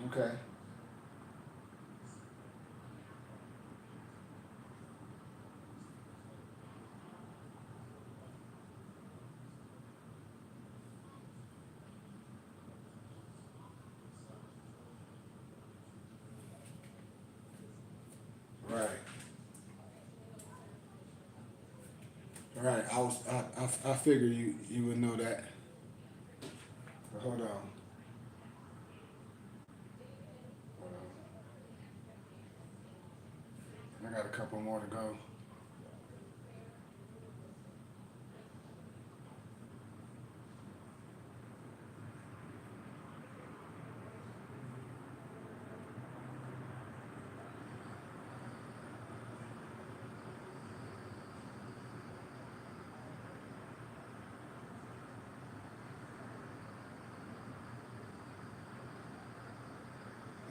Okay. Right. Right. I figured you would know that. But hold on. Hold on. I got a couple more to go.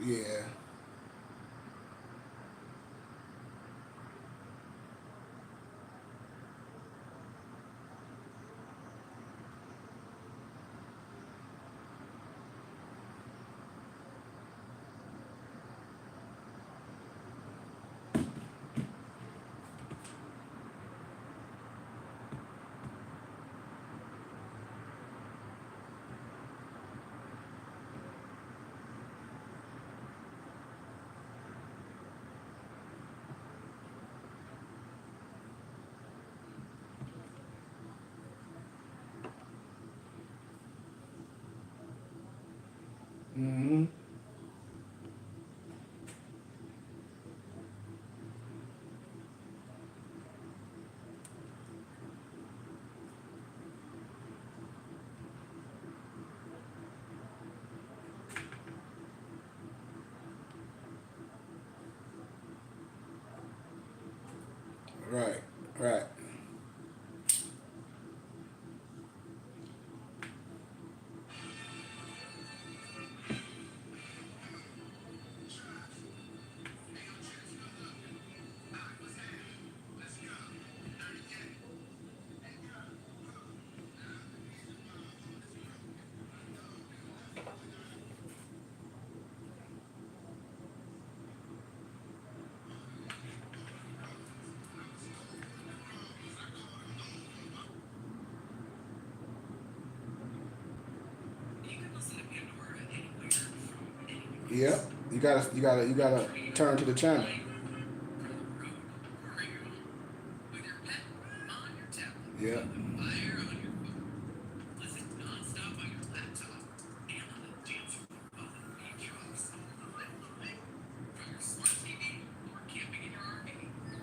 Yeah. Mm-hmm. Right. Right. Yep. You gotta turn to the channel. Yep.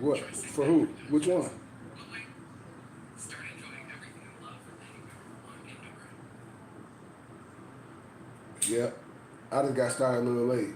What? For who? Which one? Yep. I just got started a little late.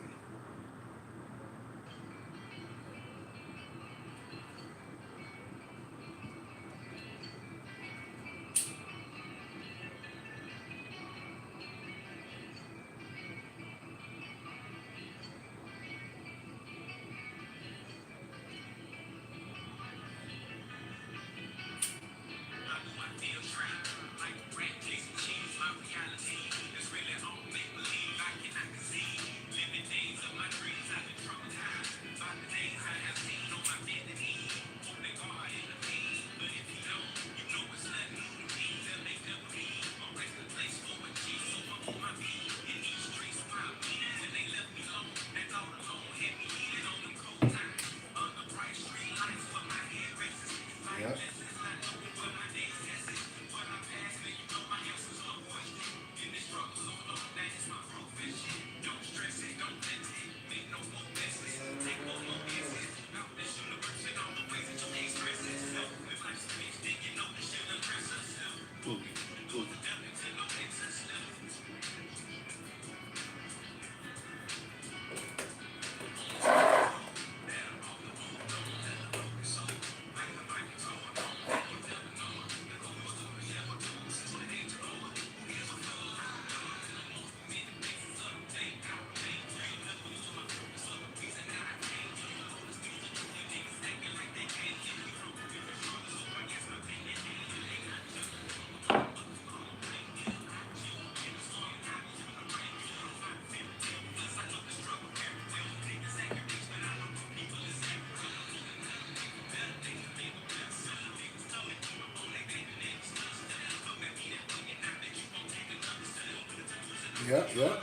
Yep, yep.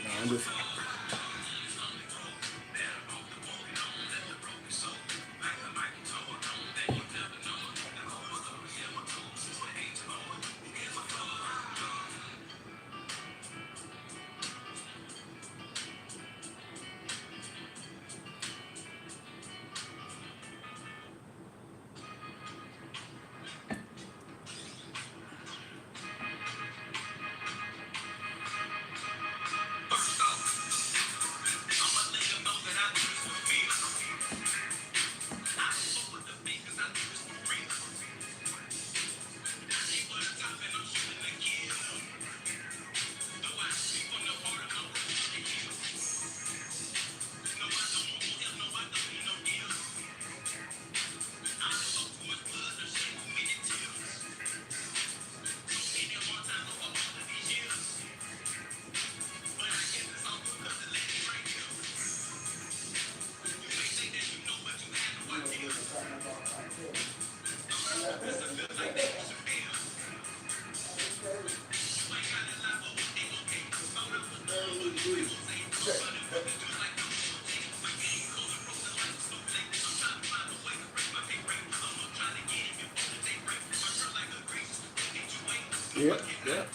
No, I'm just. Yep, yep.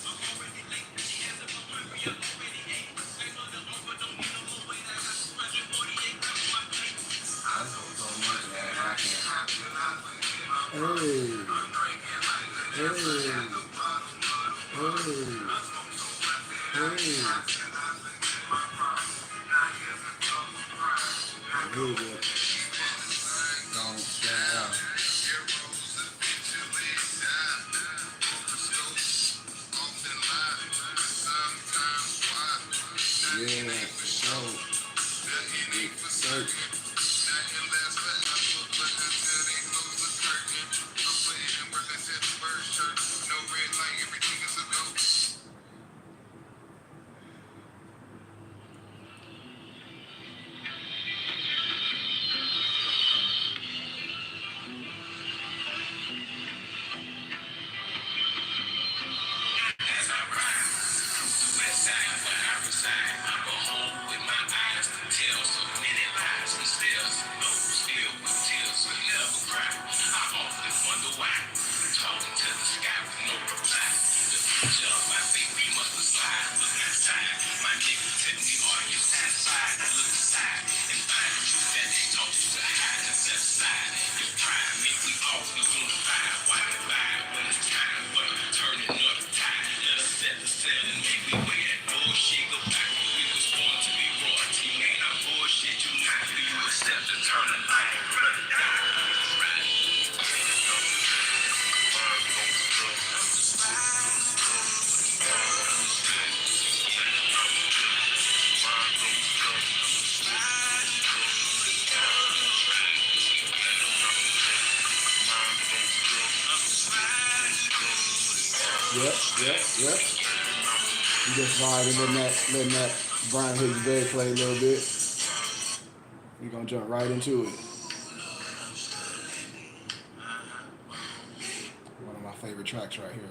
Hey, hey, hey, hey. Here we go. Don't stop. Yeah, for sure. Big search. Yep, yep, yep. You just vibing, letting that Brian Hicks bed play a little bit. We're gonna jump right into it. One of my favorite tracks right here.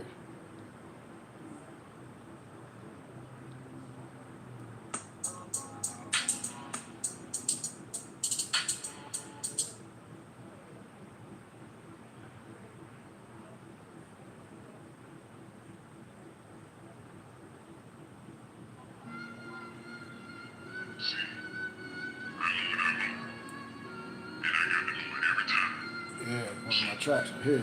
Yeah, one of my tracks right here.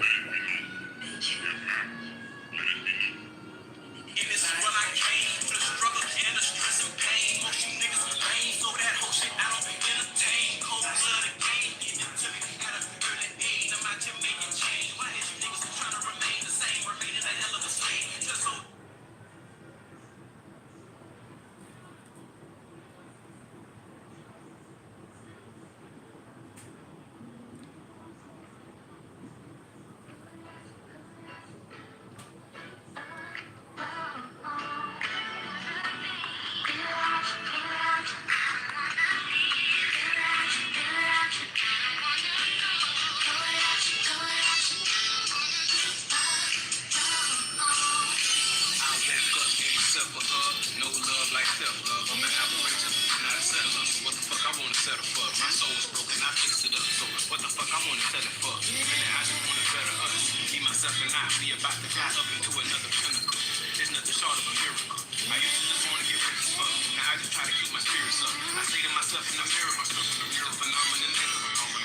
myself and I be about to fly up into another pinnacle. It's nothing short of a miracle. I used to just want to get rich as fuck. Now I just try to keep my spirits up. I say to myself in the mirror, it's a phenomenon.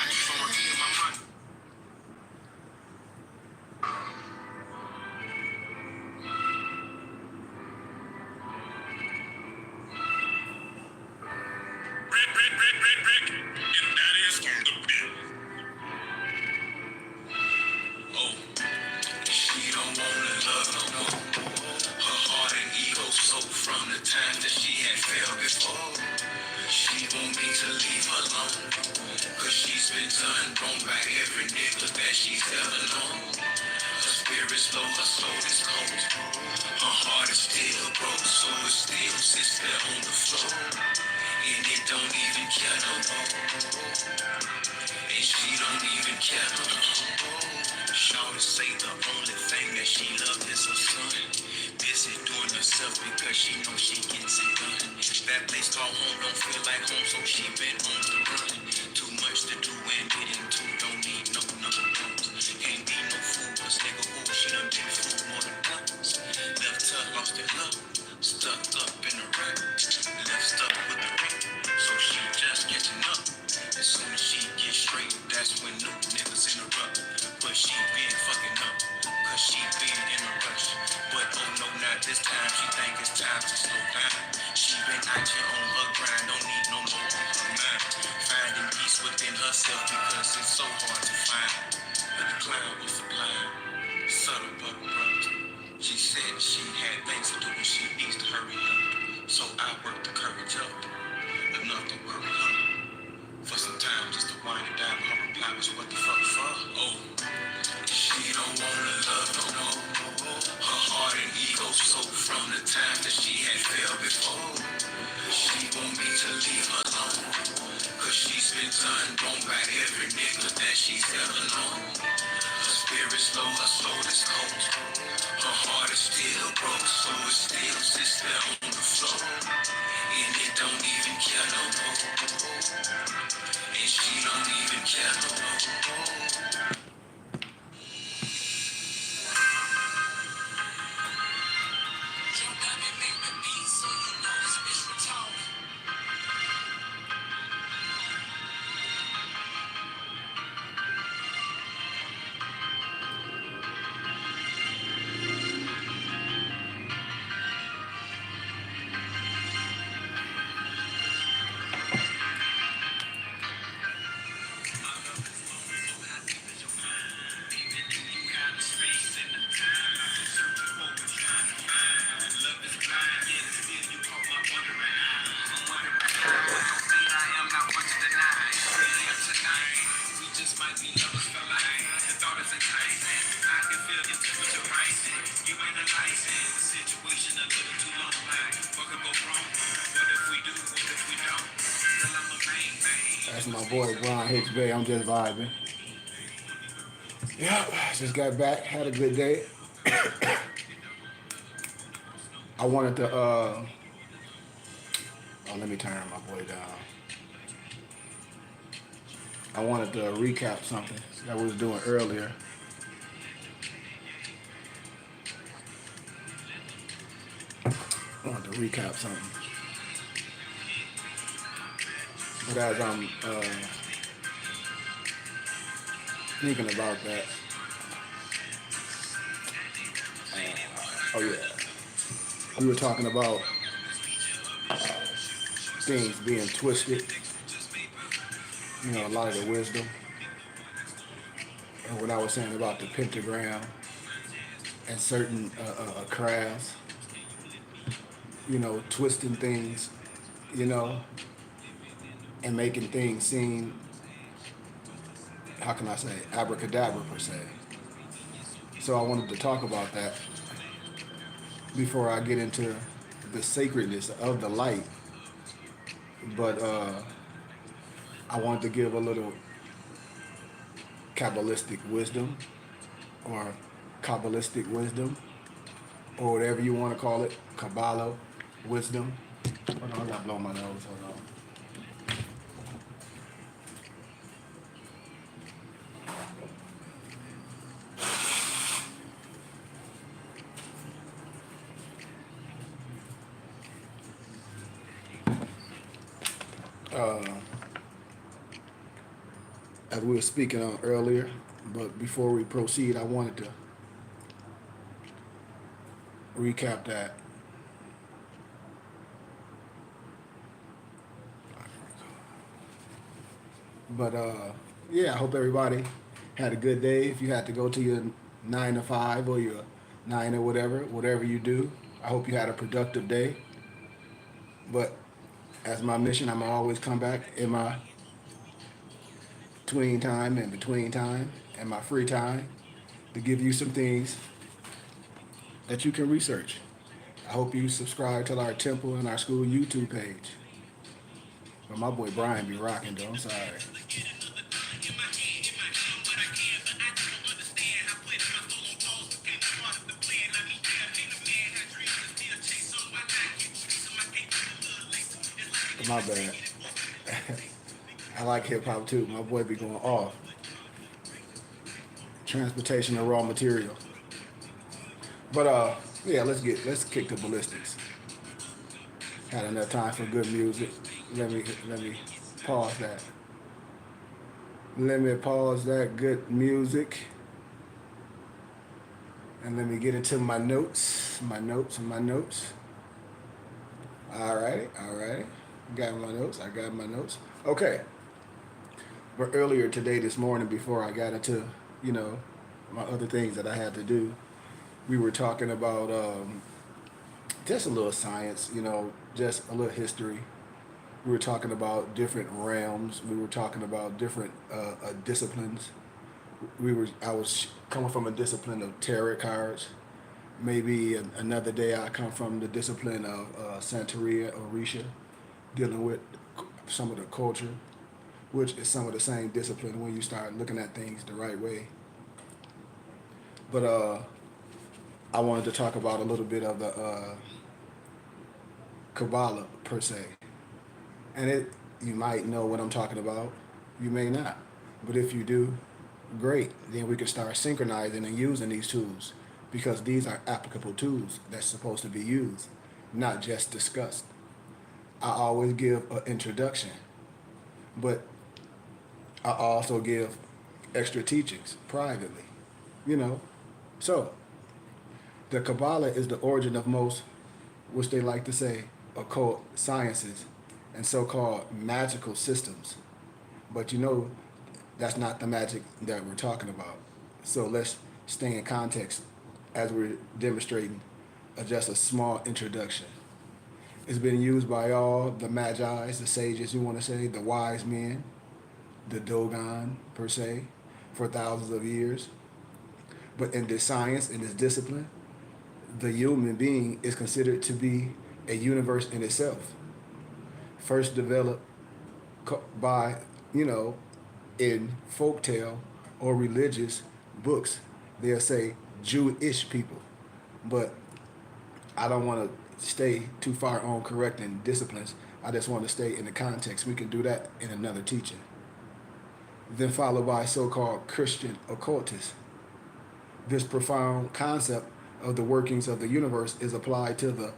I keep on repeating my mind. Rick, and that is on the bit. Oh, she don't wanna love no more. Her heart and ego so from the time that she had failed before. She want me to leave her alone, cause she's been done wrong by every nigga that she's ever known. Her spirit's low, her soul is cold. Her heart is still broke, so it still sits there on the floor. And it don't even care no more. And she don't even care no more. Shawty say the only thing that she loves is her son. Busy doing herself because she knows she gets it done. That place called home don't feel like home, so she been on the run. Too much to do and get into, don't need no number ones. Can't be no fool, cause nigga who she done been fool more than once. Left her lost in love, stuck up in a rut. Left stuck with the ring, so she just catching up. As soon as she gets straight, that's when new niggas interrupt. But she been fucking up, cause she been in a rush. But oh no, not this time, she think it's time to slow down. She been out here on her grind, don't need no more on her mind. Finding peace within herself because it's so hard to find. But the clown was sublime, subtle but abrupt. She said she had things to do and she needs to hurry up. So I worked the courage up, enough to worry her. For some time just to wind it down, her reply was what the fuck for? Oh, she don't wanna love no more. Her heart and ego so from the time that she had failed before. She want me to leave her alone, cause she's been done wrong by every nigga that she's ever known. Her spirit's low, her soul is cold. Her heart is still broke, so it still sits there on the floor. And it don't even care no more. And she don't even care no more. That's my boy Brian Hicks Bay. I'm just vibing. Yeah, just got back, had a good day. I wanted to let me turn my boy down. I wanted to recap something that we was doing earlier. I wanted to recap something. But as I'm thinking about that, oh yeah, we were talking about things being twisted, you know, a lot of the wisdom, and what I was saying about the pentagram and certain crafts, you know, twisting things, you know, and making things seem, how can I say, abracadabra per se. So I wanted to talk about that before I get into the sacredness of the light. But I wanted to give a little Kabbalistic wisdom or Kabbalistic wisdom or whatever you want to call it, Kabbalah wisdom. Hold on, I gotta blow my nose, hold on. as we were speaking on earlier. But before we proceed, I wanted to recap that. But yeah, I hope everybody had a good day. If you had to go to your 9 to 5 or your nine or whatever you do, I hope you had a productive day. But as my mission, I'm gonna always come back in my between time and my free time to give you some things that you can research. I hope you subscribe to our temple and our school YouTube page. But my boy Brian be rocking though. I'm sorry. My bad. I like hip hop too. My boy be going off. Transportation of raw material. But yeah, let's kick the ballistics. Had enough time for good music. Let me pause that. Let me pause that good music and let me get into my notes. My notes. All right. Got my notes. I got my notes. Okay. But earlier today, this morning, before I got into, you know, my other things that I had to do, we were talking about just a little science, just a little history. We were talking about different realms. We were talking about different disciplines. I was coming from a discipline of tarot cards. Maybe another day I come from the discipline of Santeria or Risha, dealing with some of the culture, which is some of the same discipline when you start looking at things the right way. But I wanted to talk about a little bit of the Kabbalah per se, and you might know what I'm talking about, you may not, but if you do, great. Then we can start synchronizing and using these tools because these are applicable tools that's supposed to be used, not just discussed. I always give an introduction, but I also give extra teachings privately, you know. So, the Kabbalah is the origin of most, which they like to say, occult sciences and so called magical systems. But that's not the magic that we're talking about. So let's stay in context as we're demonstrating just a small introduction. It's been used by all the magi's, the sages, you want to say, the wise men, the Dogon, per se, for thousands of years. But in this science, in this discipline, the human being is considered to be a universe in itself. First developed by, you know, in folktale or religious books, they'll say Jewish people. But I don't want to stay too far on correcting disciplines. I just want to stay in the context. We can do that in another teaching. Then followed by so-called Christian occultists. This profound concept of the workings of the universe is applied to the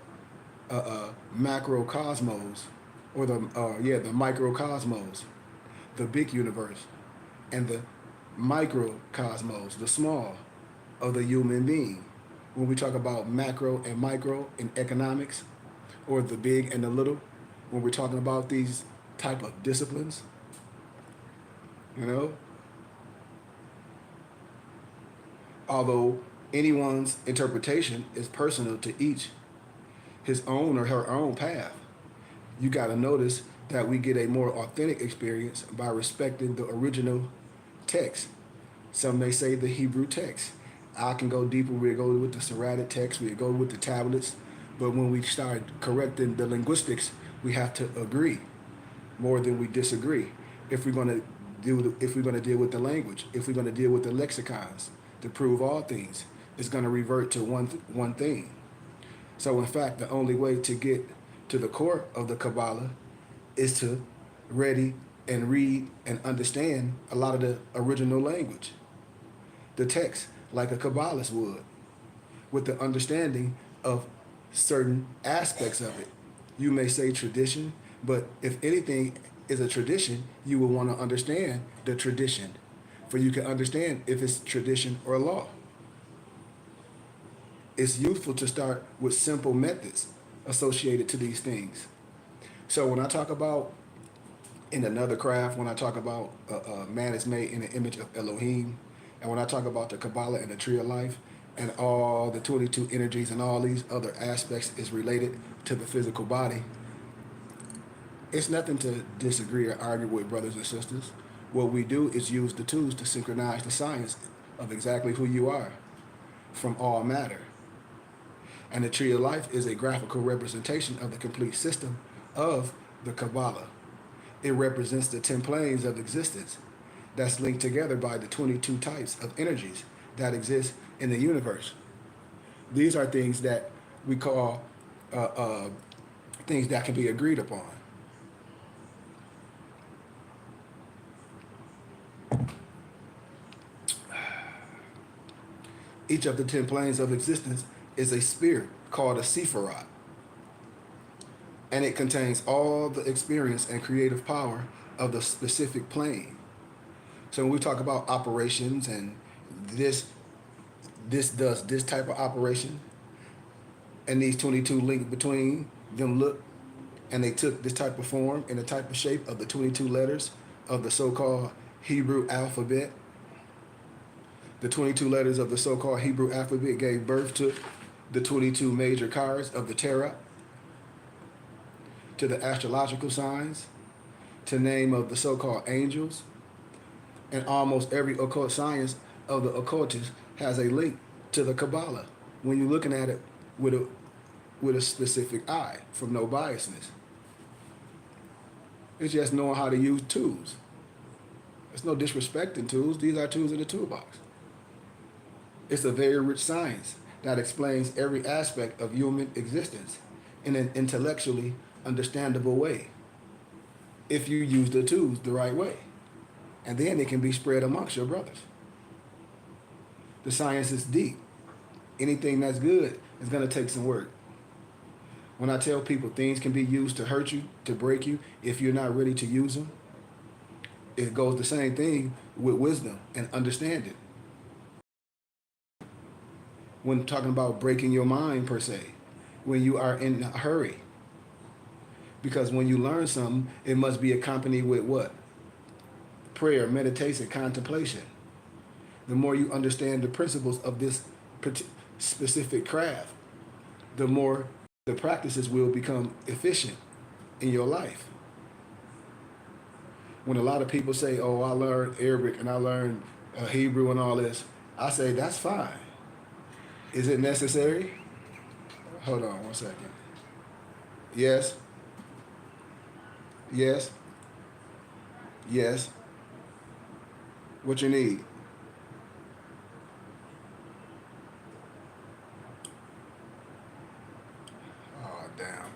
macrocosmos, or the microcosmos, the big universe, and the microcosmos, the small of the human being. When we talk about macro and micro in economics, or the big and the little, when we're talking about these type of disciplines, you know, although anyone's interpretation is personal to each, his own or her own path. You got to notice that we get a more authentic experience by respecting the original text. Some may say the Hebrew text. I can go deeper. We'll go with the Socratic text. We'll go with the tablets. But when we start correcting the linguistics, we have to agree more than we disagree. If we're going to if we're going to deal with the language, if we're going to deal with the lexicons to prove all things, it's going to revert to one thing. So in fact, the only way to get to the core of the Kabbalah is to ready and read and understand a lot of the original language, the text, like a Kabbalist would, with the understanding of certain aspects of it. You may say tradition, but if anything is a tradition, you will want to understand the tradition, for you can understand if it's tradition or law. It's useful to start with simple methods associated to these things. So when I talk about in another craft, when I talk about man is made in the image of Elohim, and when I talk about the Kabbalah and the tree of life, and all the 22 energies and all these other aspects is related to the physical body, it's nothing to disagree or argue with, brothers and sisters. What we do is use the tools to synchronize the science of exactly who you are from all matter. And the tree of life is a graphical representation of the complete system of the Kabbalah. It represents the 10 planes of existence that's linked together by the 22 types of energies that exist in the universe. These are things that we call uh, uh, things that can be agreed upon. Each of the 10 planes of existence is a spirit called a Sephiroth, and it contains all the experience and creative power of the specific plane. So when we talk about operations and this this does this type of operation, and these 22 link between them look, and they took this type of form and the type of shape of the 22 letters of the so-called Hebrew alphabet. The 22 letters of the so-called Hebrew alphabet gave birth to the 22 major cards of the Tarot, to the astrological signs, to name of the so-called angels, and almost every occult science of the occultists has a link to the Kabbalah when you're looking at it with a specific eye from no biasness. It's just knowing how to use tools. There's no disrespecting tools. These are tools in the toolbox. It's a very rich science that explains every aspect of human existence in an intellectually understandable way if you use the tools the right way. And then it can be spread amongst your brothers. The science is deep. Anything that's good is going to take some work. When I tell people things can be used to hurt you, to break you, if you're not ready to use them, it goes the same thing with wisdom and understanding. When talking about breaking your mind, per se, when you are in a hurry. Because when you learn something, it must be accompanied with what? Prayer, meditation, contemplation. The more you understand the principles of this specific craft, the more the practices will become efficient in your life. When a lot of people say, oh, I learned Arabic and I learned Hebrew and all this, I say, that's fine. Is it necessary? Hold on 1 second. Yes. Yes. Yes. What you need? Oh, damn.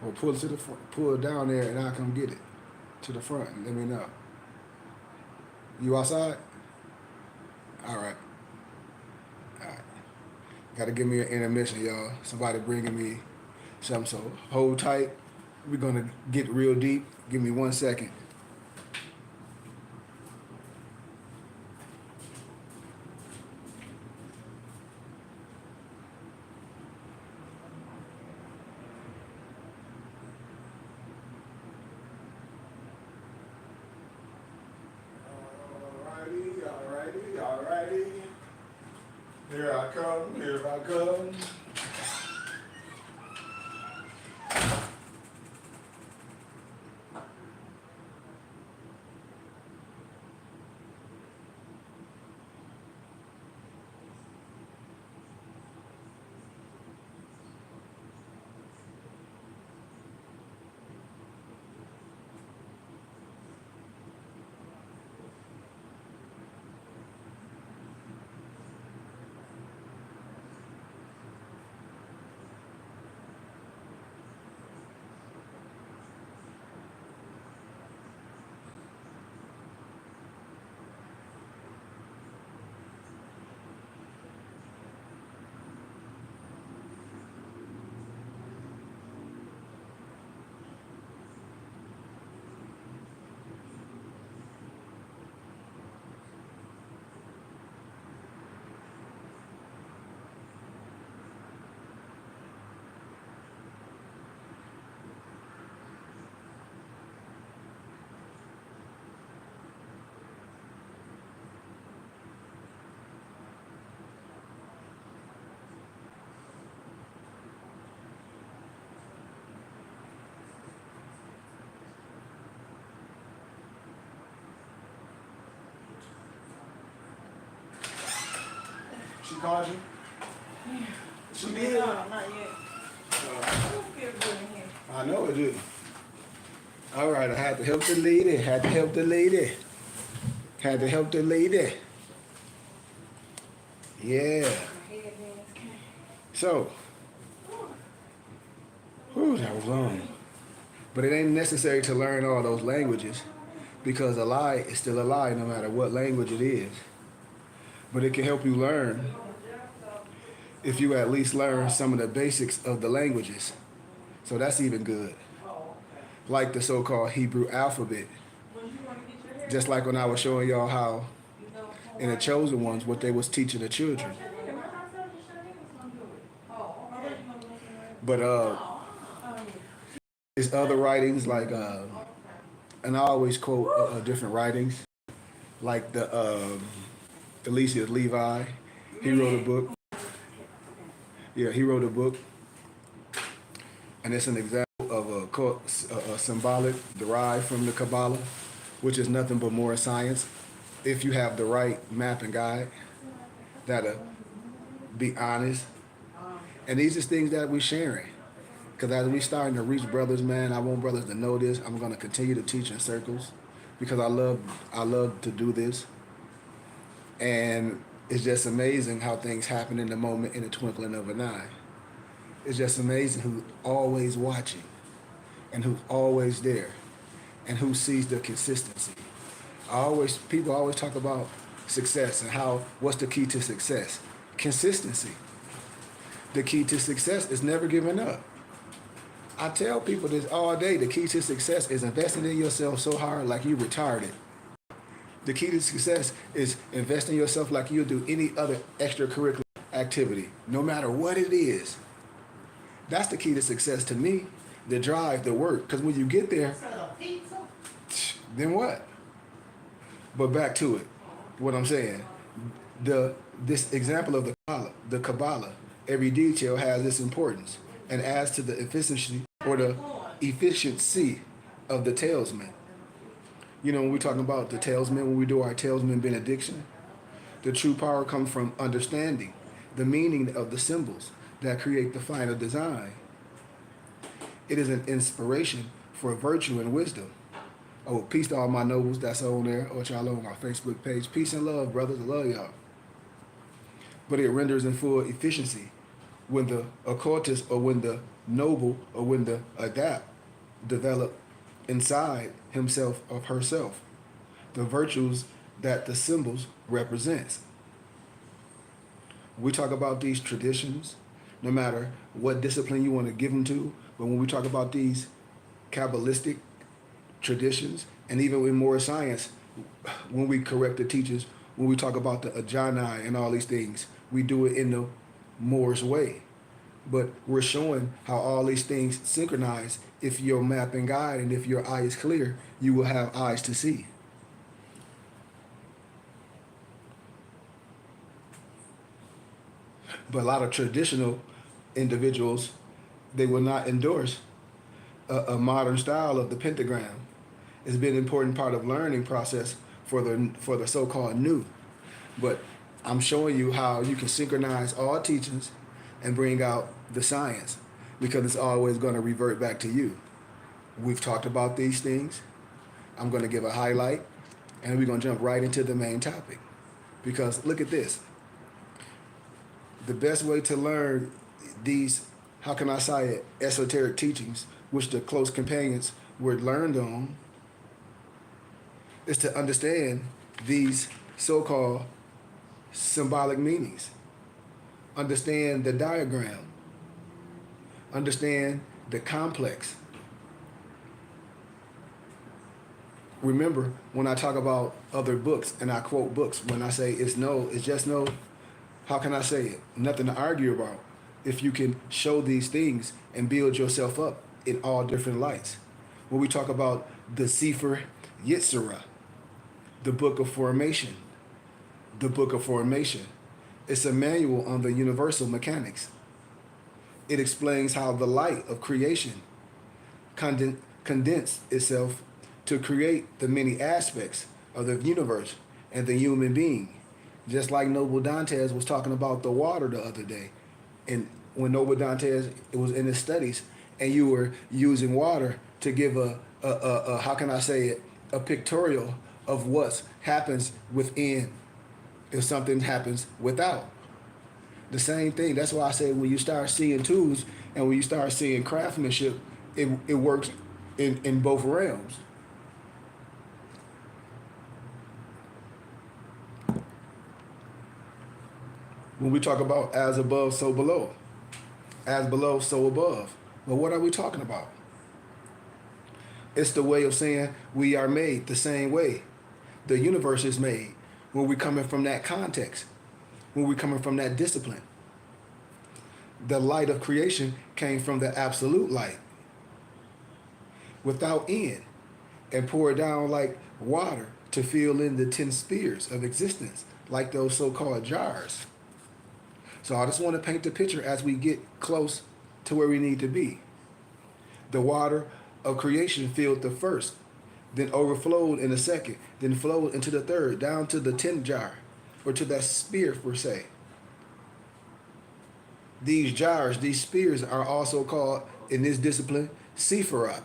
Well, pull it to the front, pull it down there, and I'll come get it to the front and let me know. You outside? All right. All right. Got to give me an intermission, y'all. Somebody bringing me something, so hold tight. We're going to get real deep. Give me 1 second. All righty. Here I come, here I come. She called you? She did? No, not yet. It feels good in here. I know it did. All right, I had to help the lady. Had to help the lady. Had to help the lady. Yeah. My headbands came. So, whew, that was long. But it ain't necessary to learn all those languages because a lie is still a lie no matter what language it is. But it can help you learn if you at least learn some of the basics of the languages. So that's even good. Like the so-called Hebrew alphabet. Just like when I was showing y'all how in the chosen ones what they was teaching the children. But there's other writings like and I always quote different writings like the Eliseus Levi. He wrote a book. Yeah, he wrote a book, and it's an example of a symbolic derived from the Kabbalah, which is nothing but more science. If you have the right map and guide, that'll be honest. And these are things that we're sharing. Because as we starting to reach brothers, man, I want brothers to know this. I'm going to continue to teach in circles because I love to do this. And it's just amazing how things happen in the moment in the twinkling of an eye. It's just amazing who's always watching and who's always there and who sees the consistency. People always talk about success and what's the key to success? Consistency. The key to success is never giving up. I tell people this all day. The key to success is investing in yourself so hard like you retarded. The key to success is investing in yourself like you'll do any other extracurricular activity, no matter what it is. That's the key to success to me, the drive, the work. Because when you get there, then what? But back to it, what I'm saying. This example of the Kabbalah, every detail has its importance and adds to the efficiency of the talesman. You know, when we're talking about the talesman, when we do our talesman benediction, the true power comes from understanding the meaning of the symbols that create the final design. It is an inspiration for virtue and wisdom. Oh, peace to all my nobles that's on there, or y'all on my Facebook page. Peace and love, brothers. I love y'all. But it renders in full efficiency when the occultist or when the noble or when the adept develop inside himself or herself the virtues that the symbols represents. We talk about these traditions, no matter what discipline you want to give them to, but when we talk about these Kabbalistic traditions, and even in more science, when we correct the teachers, when we talk about the Ajani and all these things, we do it in the Moorish way. But we're showing how all these things synchronize. If your map and guide and if your eye is clear, you will have eyes to see. But a lot of traditional individuals, they will not endorse a modern style of the pentagram. It's been an important part of learning process for the so-called new. But I'm showing you how you can synchronize all teachings and bring out the science because it's always going to revert back to you. We've talked about these things. I'm going to give a highlight and we're going to jump right into the main topic. Because look at this. The best way to learn these, how can I say it, esoteric teachings, which the close companions were learned on, is to understand these so-called symbolic meanings. Understand the diagram. Understand the complex. Remember, when I talk about other books and I quote books, when I say it's just no, how can I say it? Nothing to argue about. If you can show these things and build yourself up in all different lights. When we talk about the Sefer Yetzirah, the book of formation, it's a manual on the universal mechanics. It explains how the light of creation condensed itself to create the many aspects of the universe and the human being. Just like Noble Dantes was talking about the water the other day. And when Noble Dantes it was in his studies and you were using water to give a how can I say it, a pictorial of what happens within if something happens without. The same thing. That's why I say when you start seeing tools and when you start seeing craftsmanship, it works in both realms. When we talk about as above, so below, as below, so above. But what are we talking about? It's the way of saying we are made the same way. The universe is made when we're coming from that context, when we're coming from that discipline. The light of creation came from the absolute light without end and poured down like water to fill in the 10 spheres of existence, like those so called jars. So I just want to paint the picture as we get close to where we need to be. The water of creation filled the first, then overflowed in the second, then flowed into the third, down to the 10th jar, or to that sphere per se. These jars, these spheres are also called, in this discipline, Sephiroth.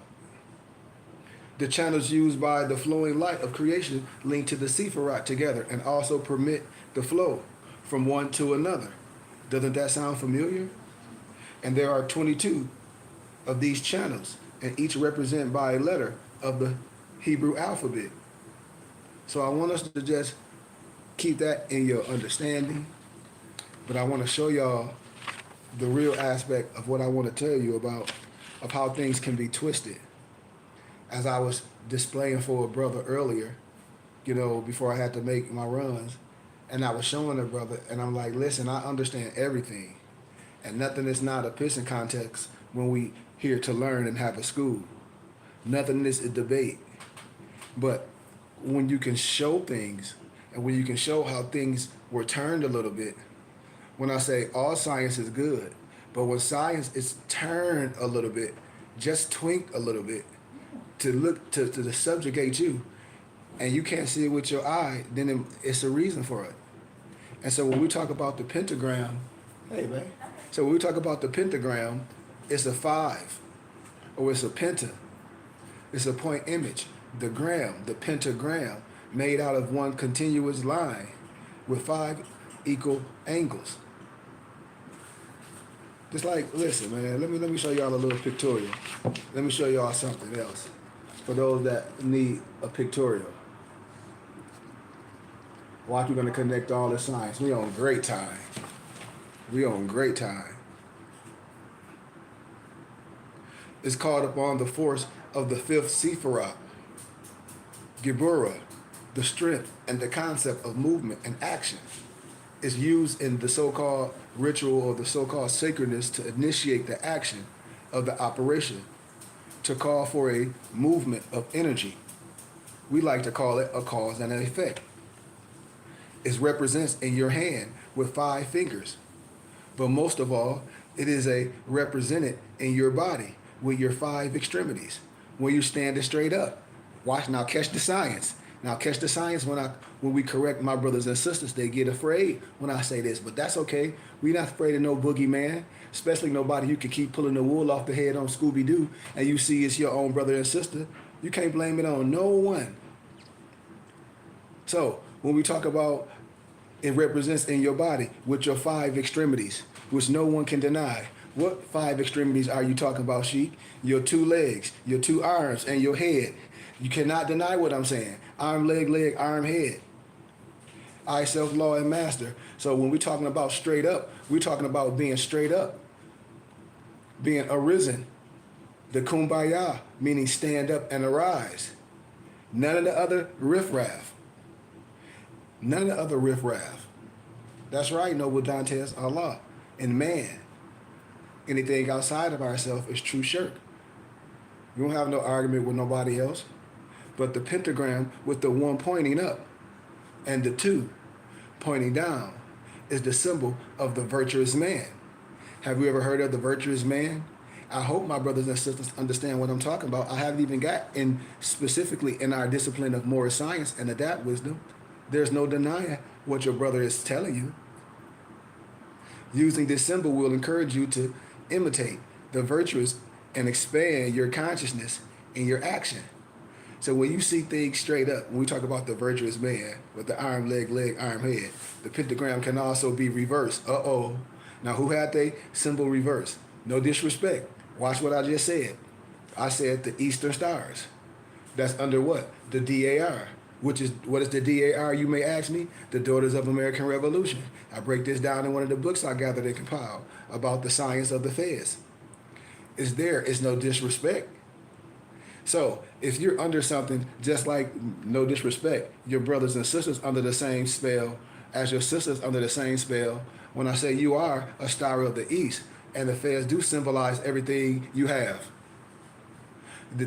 The channels used by the flowing light of creation link to the Sephiroth together and also permit the flow from one to another. Doesn't that sound familiar? And there are 22 of these channels, and each represented by a letter of the Hebrew alphabet. So I want us to just keep that in your understanding, but I want to show y'all the real aspect of what I want to tell you about of how things can be twisted. As I was displaying for a brother earlier, before I had to make my runs, and I was showing a brother, and I'm like, listen, I understand everything, and nothing is not a pissing contest when we here to learn and have a school. Nothing is a debate, but when you can show things, and when you can show how things were turned a little bit, when I say all science is good, but when science is turned a little bit, just twink a little bit, to look to subjugate you, and you can't see it with your eye, then it's a reason for it. And so when we talk about the pentagram, hey man, so when we talk about the pentagram, it's a 5, or it's a penta. It's a point image. The gram, the pentagram, made out of one continuous line with 5 equal angles. Just like, listen, man, let me show y'all a little pictorial. Let me show y'all something else for those that need a pictorial. Watch, we're gonna connect all the science. We on great time. We on great time. It's called upon the force of the 5th Sephiroth, Geburah, the strength and the concept of movement and action. Is used in the so-called ritual or the so-called sacredness to initiate the action of the operation, to call for a movement of energy. We like to call it a cause and an effect. It represents in your hand with 5 fingers, but most of all, it is a represented in your body with your 5 extremities when you're standing straight up. Watch now, catch the science. Now catch the science when we correct my brothers and sisters. They get afraid when I say this, but that's okay. We're not afraid of no boogeyman, especially nobody you can keep pulling the wool off the head on Scooby-Doo and you see it's your own brother and sister. You can't blame it on no one. So when we talk about it represents in your body with your 5 extremities, which no one can deny. What 5 extremities are you talking about, Sheik? Your 2 legs, your 2 arms, and your head. You cannot deny what I'm saying. Arm, leg, arm, head. I, self, law, and master. So when we're talking about straight up, we're talking about being straight up, being arisen. The kumbaya, meaning stand up and arise. None of the other riffraff. None of the other riffraff. That's right, Noble Dantes, Allah. And man, anything outside of ourselves is true shirk. We don't have no argument with nobody else. But the pentagram with the 1 pointing up and the 2 pointing down is the symbol of the virtuous man. Have you ever heard of the virtuous man? I hope my brothers and sisters understand what I'm talking about. I haven't even got in specifically in our discipline of moral science and adapt wisdom. There's no denying what your brother is telling you. Using this symbol will encourage you to imitate the virtuous and expand your consciousness in your action. So when you see things straight up, when we talk about the virtuous man with the arm, leg, arm, head, the pentagram can also be reversed. Uh-oh. Now who had the symbol reversed? No disrespect. Watch what I just said. I said the Eastern Stars. That's under what? The DAR. Which is, what is the DAR, you may ask me? The Daughters of American Revolution. I break this down in one of the books I gathered and compiled about the science of the feds. It's there. It's no disrespect. So if you're under something, just like, no disrespect, your brothers and sisters under the same spell as your sisters under the same spell, when I say you are a star of the East, and the feds do symbolize everything you have.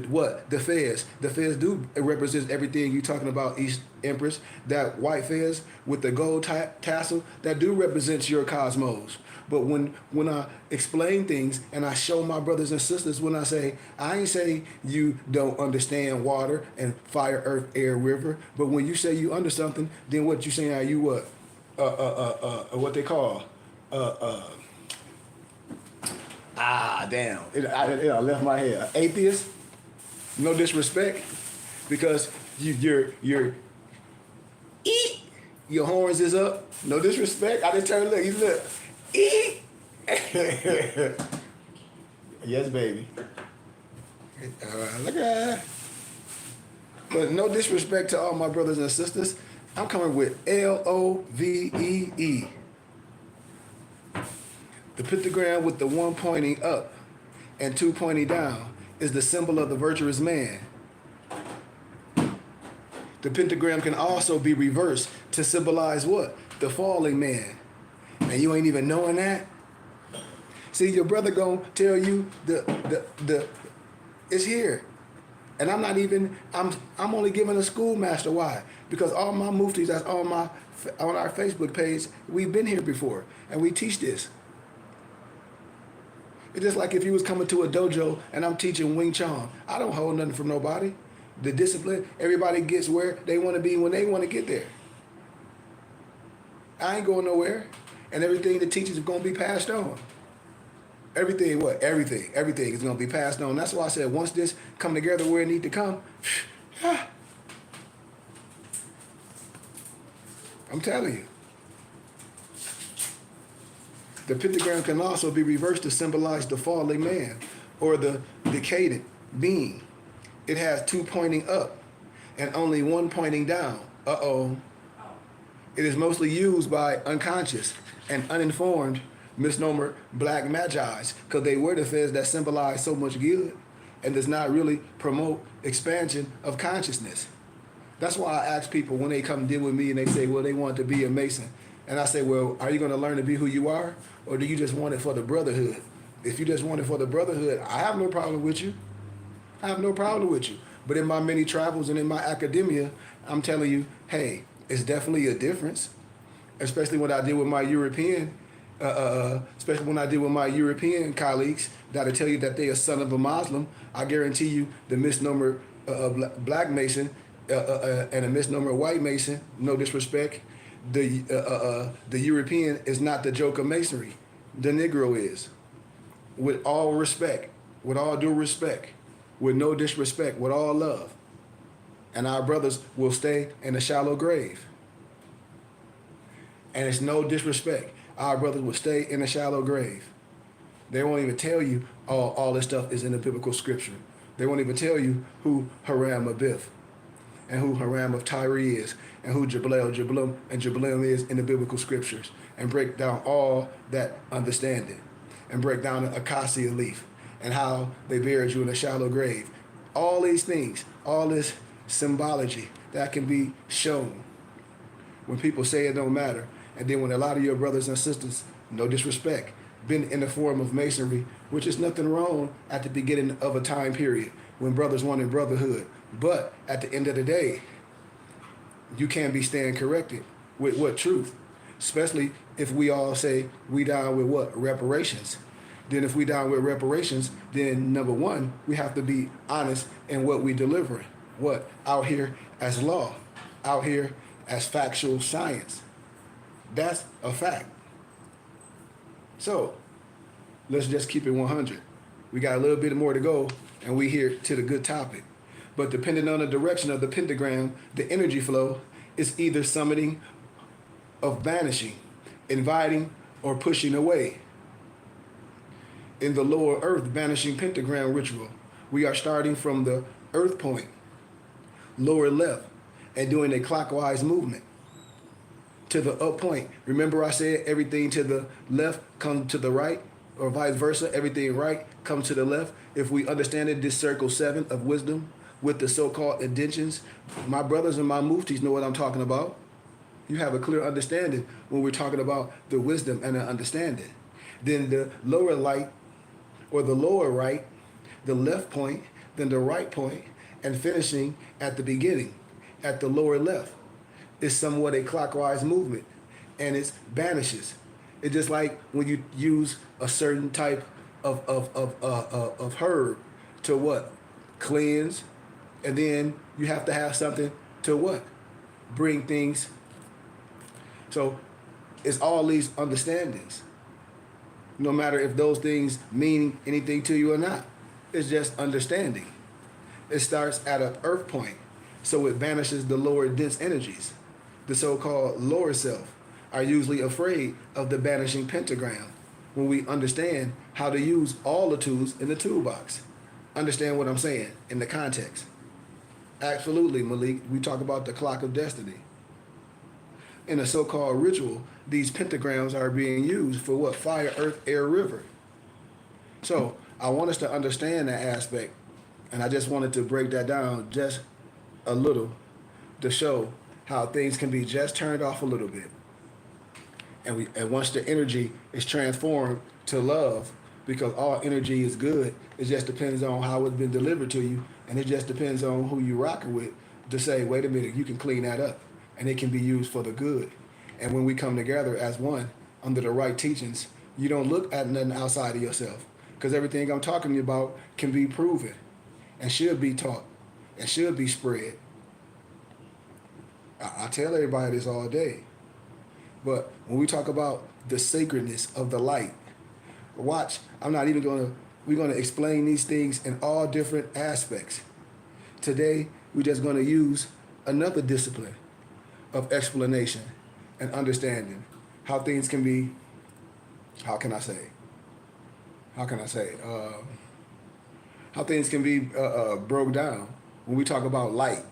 What? The feds. The feds do represent everything you talking about, East Empress. That white feds with the gold tassel, that do represent your cosmos. But when I explain things and I show my brothers and sisters, when I say, I ain't say you don't understand water and fire, earth, air, river, but when you say you under something, then what you saying? Are you what? What they call? Damn. I left my head. Atheist? No disrespect, because your horns is up. No disrespect. I just turned look. You look. Yes, baby. Look at that. But no disrespect to all my brothers and sisters. I'm coming with LOVEE. The pentagram with the one pointing up and two pointing down is the symbol of the virtuous man. The pentagram can also be reversed to symbolize what? The falling man. And you ain't even knowing that? See, your brother gonna tell you the it's here. And I'm only giving a schoolmaster. Why? Because all my muftis that's on our Facebook page, we've been here before and we teach this. It's just like if you was coming to a dojo and I'm teaching Wing Chun. I don't hold nothing from nobody. The discipline, everybody gets where they want to be when they want to get there. I ain't going nowhere. And everything the teachers are going to be passed on. Everything what? Everything is going to be passed on. That's why I said once this come together where it need to come, I'm telling you. The pentagram can also be reversed to symbolize the falling man or the decadent being. It has two pointing up and only one pointing down. Uh-oh. It is mostly used by unconscious and uninformed misnomer black magi's because they were the feds that symbolize so much good and does not really promote expansion of consciousness. That's why I ask people when they come deal with me and they say, well, they want to be a Mason. And I say, well, are you going to learn to be who you are? Or do you just want it for the brotherhood? If you just want it for the brotherhood, I have no problem with you. I have no problem with you. But in my many travels and in my academia, I'm telling you, hey, it's definitely a difference. Especially when I deal with my European, colleagues that'll tell you that they are son of a Muslim. I guarantee you the misnomer black Mason and a misnomer white Mason, no disrespect, the European is not the joke of masonry. The Negro is. With all respect, with all due respect, with no disrespect, with all love. And our brothers will stay in a shallow grave. And it's no disrespect. Our brothers will stay in a shallow grave. They won't even tell you all this stuff is in the biblical scripture. They won't even tell you who Haram Abith and who Haram of Tyre is and who Jablim is in the biblical scriptures, and break down all that understanding and break down the acacia leaf and how they buried you in a shallow grave. All these things, all this symbology that can be shown when people say it don't matter. And then when a lot of your brothers and sisters, no disrespect, been in the form of masonry, which is nothing wrong at the beginning of a time period when brothers wanted brotherhood. But at the end of the day, you can't be staying corrected with what truth? Especially if we all say we down with what? Reparations. Then if we down with reparations, then number one, we have to be honest in what we delivering. What? Out here as law. Out here as factual science. That's a fact. So let's just keep it 100. We got a little bit more to go, and we here to the good topic. But depending on the direction of the pentagram, the energy flow is either summoning of banishing, inviting, or pushing away. In the lower earth banishing pentagram ritual, we are starting from the earth point, lower left, and doing a clockwise movement to the up point. Remember I said everything to the left comes to the right, or vice versa, everything right comes to the left. If we understand it, this circle 7 of wisdom with the so-called intentions, my brothers and my muftis know what I'm talking about. You have a clear understanding when we're talking about the wisdom and the understanding. Then the lower light or the lower right, the left point, then the right point, and finishing at the beginning, at the lower left. It's somewhat a clockwise movement, and it banishes. It's just like when you use a certain type of herb to what? Cleanse, and then you have to have something to what? Bring things. So it's all these understandings. No matter if those things mean anything to you or not. It's just understanding. It starts at an earth point, so it banishes the lower dense energies. The so-called lower self are usually afraid of the banishing pentagram when we understand how to use all the tools in the toolbox. Understand what I'm saying in the context. Absolutely, Malik. We talk about the clock of destiny. In a so-called ritual, these pentagrams are being used for what? Fire, earth, air, river. So I want us to understand that aspect, and I just wanted to break that down just a little to show how things can be just turned off a little bit. And once the energy is transformed to love, because all energy is good, it just depends on how it's been delivered to you, and it just depends on who you rocking with to say, wait a minute, you can clean that up, and it can be used for the good. And when we come together as one under the right teachings, you don't look at nothing outside of yourself, because everything I'm talking about can be proven and should be taught and should be spread. I tell everybody this all day. But when we talk about the sacredness of the light, watch, we're gonna explain these things in all different aspects. Today, we're just gonna use another discipline of explanation and understanding how things can be, how can I say, how can I say, how things can be broke down when we talk about light.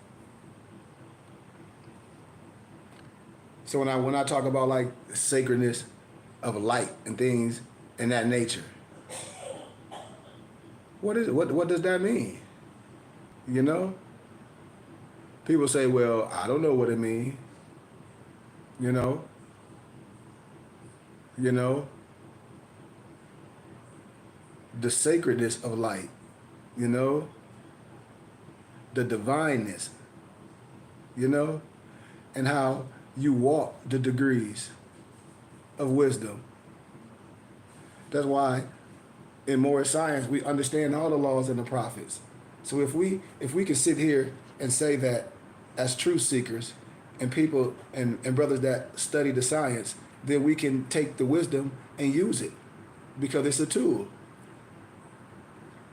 So when I talk about like the sacredness of light and things in that nature, what is it? What does that mean? You know? People say, well, I don't know what it means. You know? You know? The sacredness of light, you know? The divineness, you know? And how you walk the degrees of wisdom. That's why in more science we understand all the laws and the prophets. So if we can sit here and say that as truth seekers and people and brothers that study the science, then we can take the wisdom and use it because it's a tool.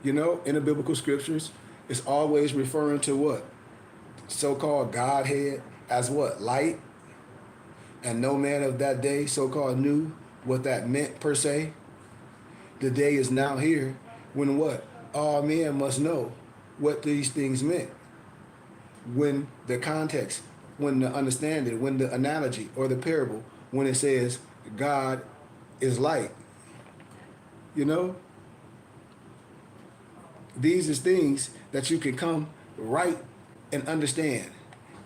You know, in the biblical scriptures, it's always referring to what? So-called Godhead as what? Light. And no man of that day so-called knew what that meant per se. The day is now here when what? All men must know what these things meant. When the context, when the understanding, when the analogy or the parable, when it says God is light. You know? These is things that you can come right and understand.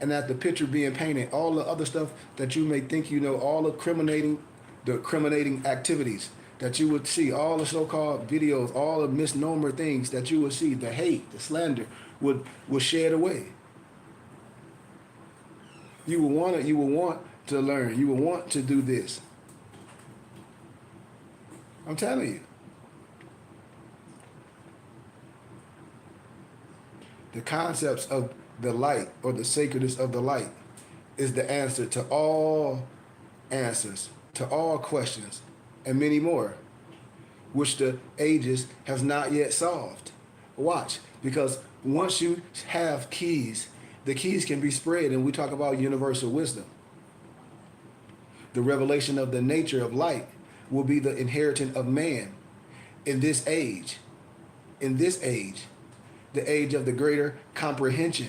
And that the picture being painted, all the other stuff that you may think you know, all the criminating activities that you would see, all the so-called videos, all the misnomer things that you would see, the hate, the slander would shed away. You will want to learn. You will want to do this. I'm telling you. The concepts of the light or the sacredness of the light is the answer to all answers to all questions and many more, which the ages has not yet solved. Watch, because once you have keys, the keys can be spread, and we talk about universal wisdom. The revelation of the nature of light will be the inheritance of man in this age. In this age, the age of the greater comprehension.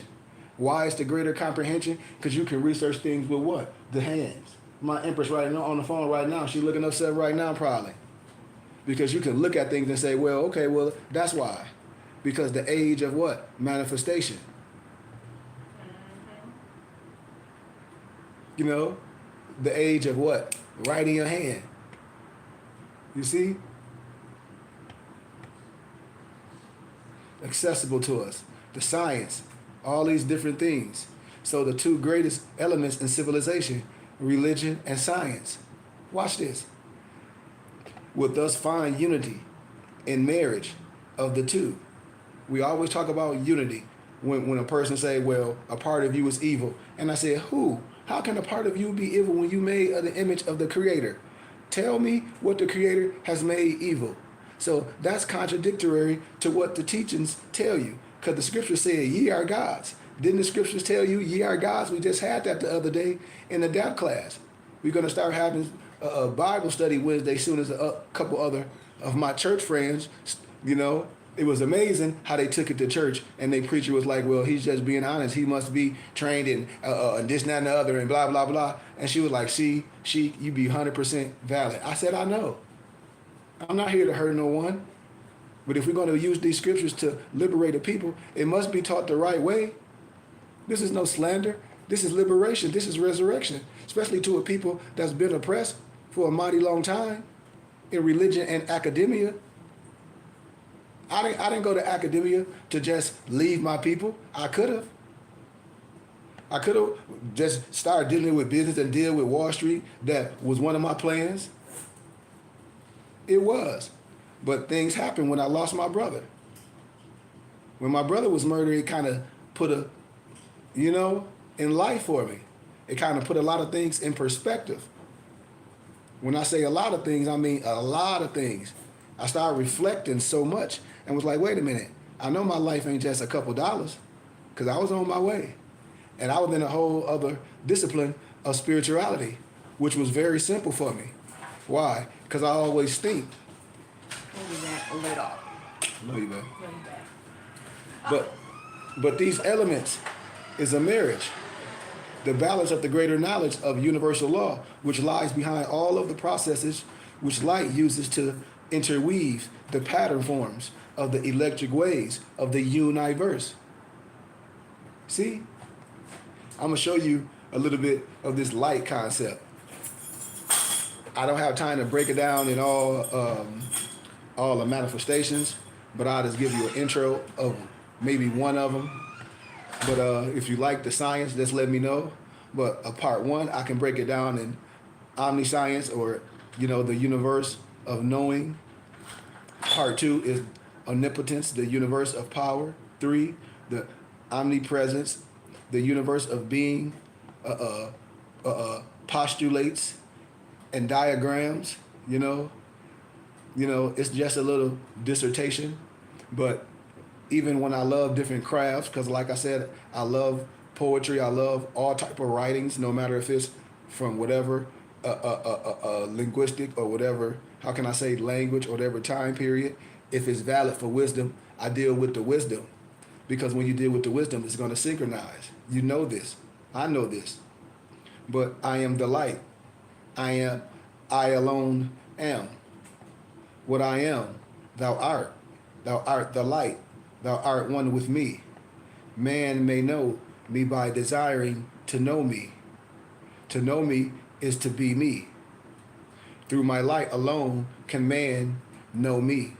Why is the greater comprehension? Because you can research things with what? The hands. My empress right now on the phone right now, she's looking up stuff right now probably. Because you can look at things and say, well, okay, well, that's why. Because the age of what? Manifestation. You know, the age of what? Writing your hand. You see? Accessible to us. The science, all these different things. So the two greatest elements in civilization, religion and science. Watch this. Will thus find unity in marriage of the two. We always talk about unity when a person say, well, a part of you is evil. And I say, who? How can a part of you be evil when you made of the image of the Creator? Tell me what the Creator has made evil. So that's contradictory to what the teachings tell you. Because the scripture said, ye are gods. Didn't the scriptures tell you, ye are gods? We just had that the other day in the DAP class. We're going to start having a Bible study Wednesday soon as a couple other of my church friends, you know. It was amazing how they took it to church, and the preacher was like, well, he's just being honest. He must be trained in this, and that, and the other, and blah, blah, blah. And she was like, see, you be 100% valid. I said, I know. I'm not here to hurt no one. But if we're going to use these scriptures to liberate the people, it must be taught the right way. This is no slander. This is liberation. This is resurrection, especially to a people that's been oppressed for a mighty long time in religion and academia. I didn't go to academia to just leave my people. I could have. I could have just started dealing with business and deal with Wall Street. That was one of my plans. It was. But things happened when I lost my brother. When my brother was murdered, it kind of put a, in life for me. It kind of put a lot of things in perspective. When I say a lot of things, I mean a lot of things. I started reflecting so much and was like, wait a minute. I know my life ain't just a couple dollars, because I was on my way. And I was in a whole other discipline of spirituality, which was very simple for me. Why? Because I always think. Maybe that a little. No, you know. Maybe But these elements is a marriage. The balance of the greater knowledge of universal law, which lies behind all of the processes which light uses to interweave the pattern forms of the electric waves of the universe. See? I'm going to show you a little bit of this light concept. I don't have time to break it down in all the manifestations, but I'll just give you an intro of maybe one of them. But if you like the science, just let me know. But a part one, I can break it down in omniscience, or, the universe of knowing. Part two is omnipotence, the universe of power. 3, the omnipresence, the universe of being, postulates and diagrams. It's just a little dissertation. But even when I love different crafts, because like I said, I love poetry, I love all type of writings, no matter if it's from whatever linguistic or whatever, how can I say, language or whatever time period. If it's valid for wisdom, I deal with the wisdom. Because when you deal with the wisdom, it's going to synchronize. You know this. I know this. But I am the light. I alone am. What I am, thou art. Thou art the light. Thou art one with me. Man may know me by desiring to know me. To know me is to be me. Through my light alone can man know me.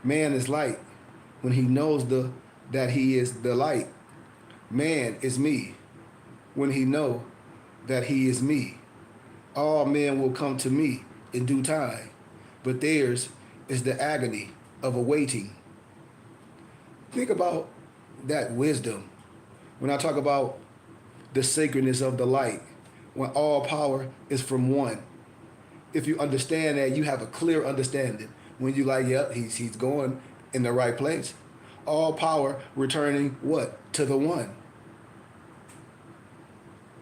Man is light when he knows that he is the light. Man is me when he know that he is me. All men will come to me in due time, but theirs is the agony of awaiting. Think about that wisdom. When I talk about the sacredness of the light, when all power is from one. If you understand that, you have a clear understanding. When you like, yep, he's going in the right place. All power returning what? To the one.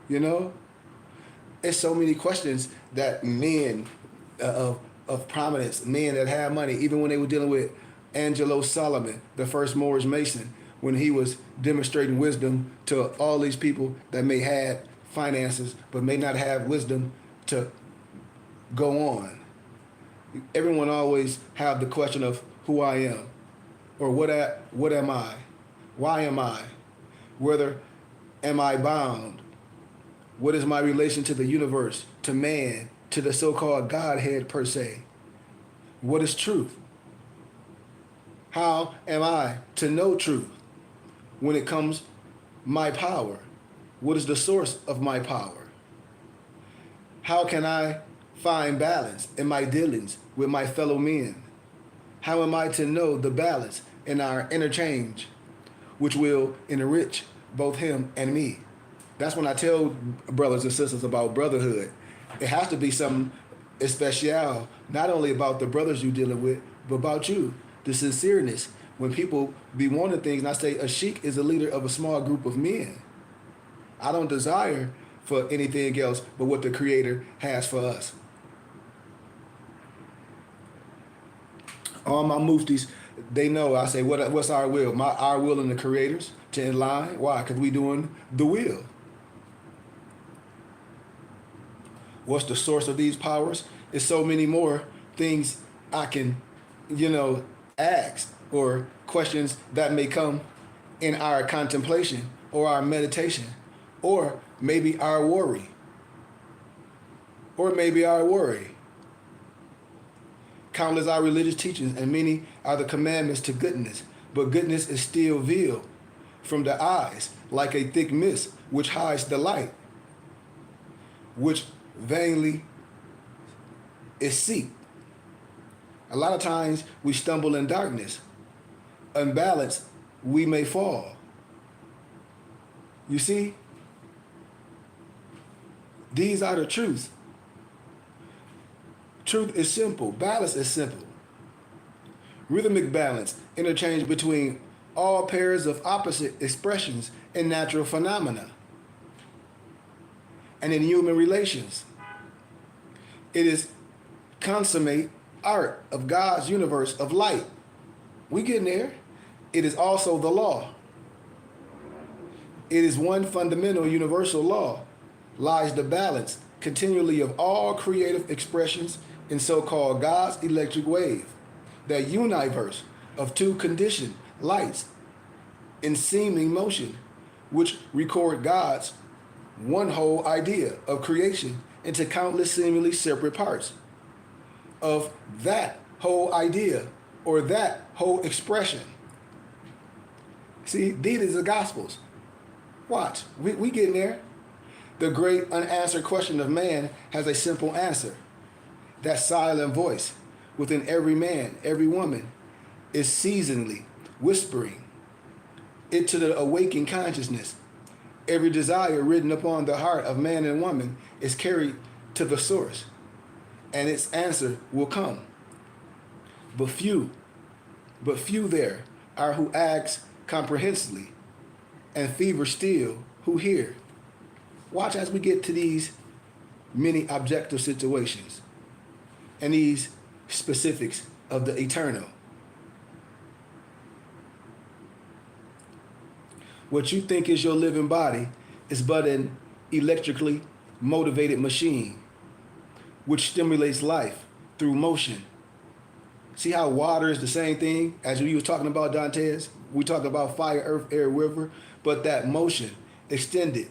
You know? It's so many questions that men of prominence, men that have money, even when they were dealing with Angelo Solomon, the first Moorish Mason, when he was demonstrating wisdom to all these people that may have finances but may not have wisdom to go on. Everyone always have the question of who I am, or what am I? Why am I? Whether am I bound? What is my relation to the universe, to man, to the so-called Godhead per se? What is truth? How am I to know truth when it comes my power? What is the source of my power? How can I find balance in my dealings with my fellow men? How am I to know the balance in our interchange, which will enrich both him and me? That's when I tell brothers and sisters about brotherhood. It has to be something especial, not only about the brothers you're dealing with, but about you. The sincereness. When people be wanting things, and I say a sheik is a leader of a small group of men. I don't desire for anything else but what the Creator has for us. All my muftis, they know. I say, what's our will? Our will and the Creator's to in line. Why? Because we doing the will. What's the source of these powers? It's so many more things I can, ask, or questions that may come in our contemplation or our meditation, or maybe our worry. Countless are religious teachings, and many are the commandments to goodness, but goodness is still veiled from the eyes like a thick mist which hides the light, which vainly is seek. A lot of times we stumble in darkness. Unbalanced, we may fall. You see? These are the truths. Truth is simple. Balance is simple. Rhythmic balance, interchange between all pairs of opposite expressions in natural phenomena and in human relations. It is consummate art of God's universe of light. We getting there. It is also the law. It is one fundamental universal law, lies the balance continually of all creative expressions in so-called God's electric wave, that universe of two conditioned lights in seeming motion, which record God's one whole idea of creation into countless seemingly separate parts of that whole idea or that whole expression. See, these are the Gospels. Watch, we getting there. The great unanswered question of man has a simple answer. That silent voice within every man, every woman, is seasonally whispering it to the awakened consciousness. Every desire written upon the heart of man and woman is carried to the source, and its answer will come. But few there are who ask comprehensively, and fever still who hear. Watch as we get to these many objective situations and these specifics of the eternal. What you think is your living body is but an electrically motivated machine which stimulates life through motion. See how water is the same thing as we were talking about, Dantes? We talk about fire, earth, air, river, but that motion extended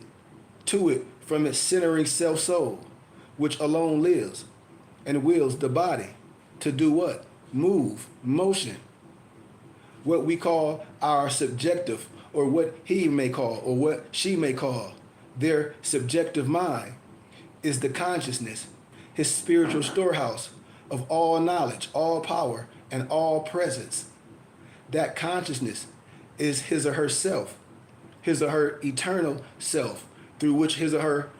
to it from its centering self-soul, which alone lives and wills the body to do what? Move, motion. What we call our subjective, or what he may call, or what she may call, their subjective mind, is the consciousness, his spiritual storehouse of all knowledge, all power, and all presence. That consciousness is his or her self, his or her eternal self, through which his or her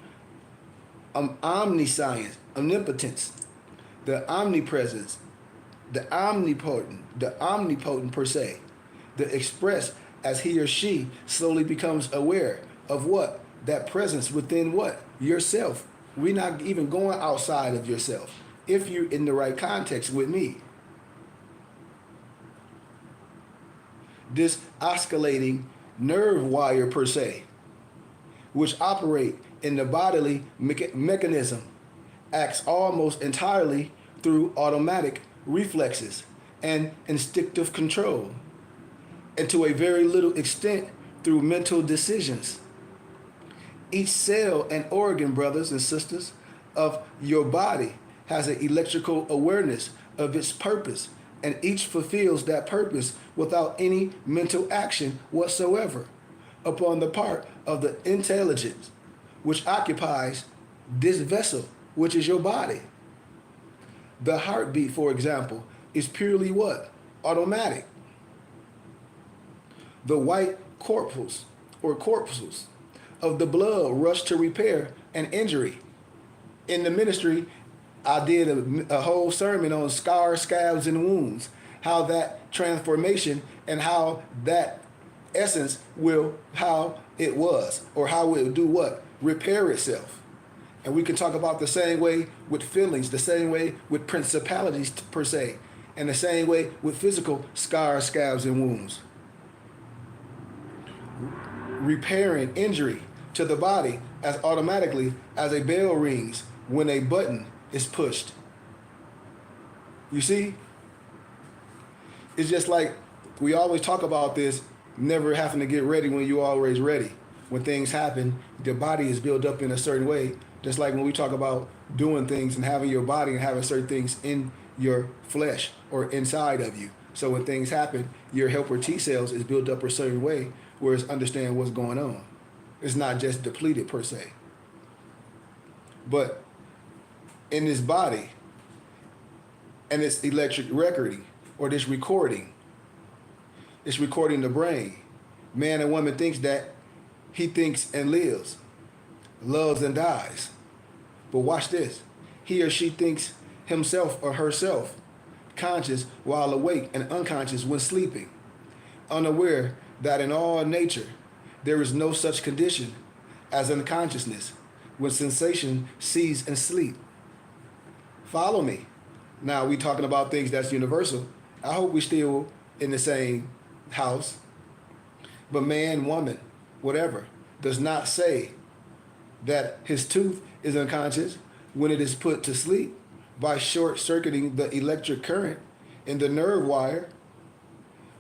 omniscience, omnipotence, the omnipresence, the omnipotent per se, the express as he or she slowly becomes aware of what? That presence within what? Yourself. We're not even going outside of yourself. If you're in the right context with me, this oscillating nerve wire per se, which operate in the bodily mechanism, acts almost entirely through automatic reflexes and instinctive control, and to a very little extent through mental decisions. Each cell and organ, brothers and sisters, of your body has an electrical awareness of its purpose, and each fulfills that purpose without any mental action whatsoever upon the part of the intelligence which occupies this vessel, which is your body. The heartbeat, for example, is purely what? Automatic. The white corpuscles or corpuscles of the blood rush to repair an injury. In the ministry, I did a whole sermon on scars, scabs, and wounds, how that transformation and how that essence will, how it was, or how it will do what? Repair itself. And we can talk about the same way with feelings, the same way with principalities per se, and the same way with physical scars, scabs, and wounds. Repairing injury to the body as automatically as a bell rings when a button is pushed. You see? It's just like we always talk about this, never having to get ready when you're always ready. When things happen, the body is built up in a certain way. Just like when we talk about doing things and having your body and having certain things in your flesh or inside of you. So when things happen, your helper T cells is built up a certain way where it's understand what's going on. It's not just depleted per se. But in this body and this electric recording or this recording, it's recording the brain. Man and woman thinks that he thinks and lives, loves and dies. But watch this. He or she thinks himself or herself conscious while awake and unconscious when sleeping, unaware that in all nature there is no such condition as unconsciousness when sensation cease in sleep. Follow me. Now we talking about things that's universal. I hope we still in the same house. But man, woman, whatever, does not say that his tooth is unconscious when it is put to sleep by short-circuiting the electric current in the nerve wire,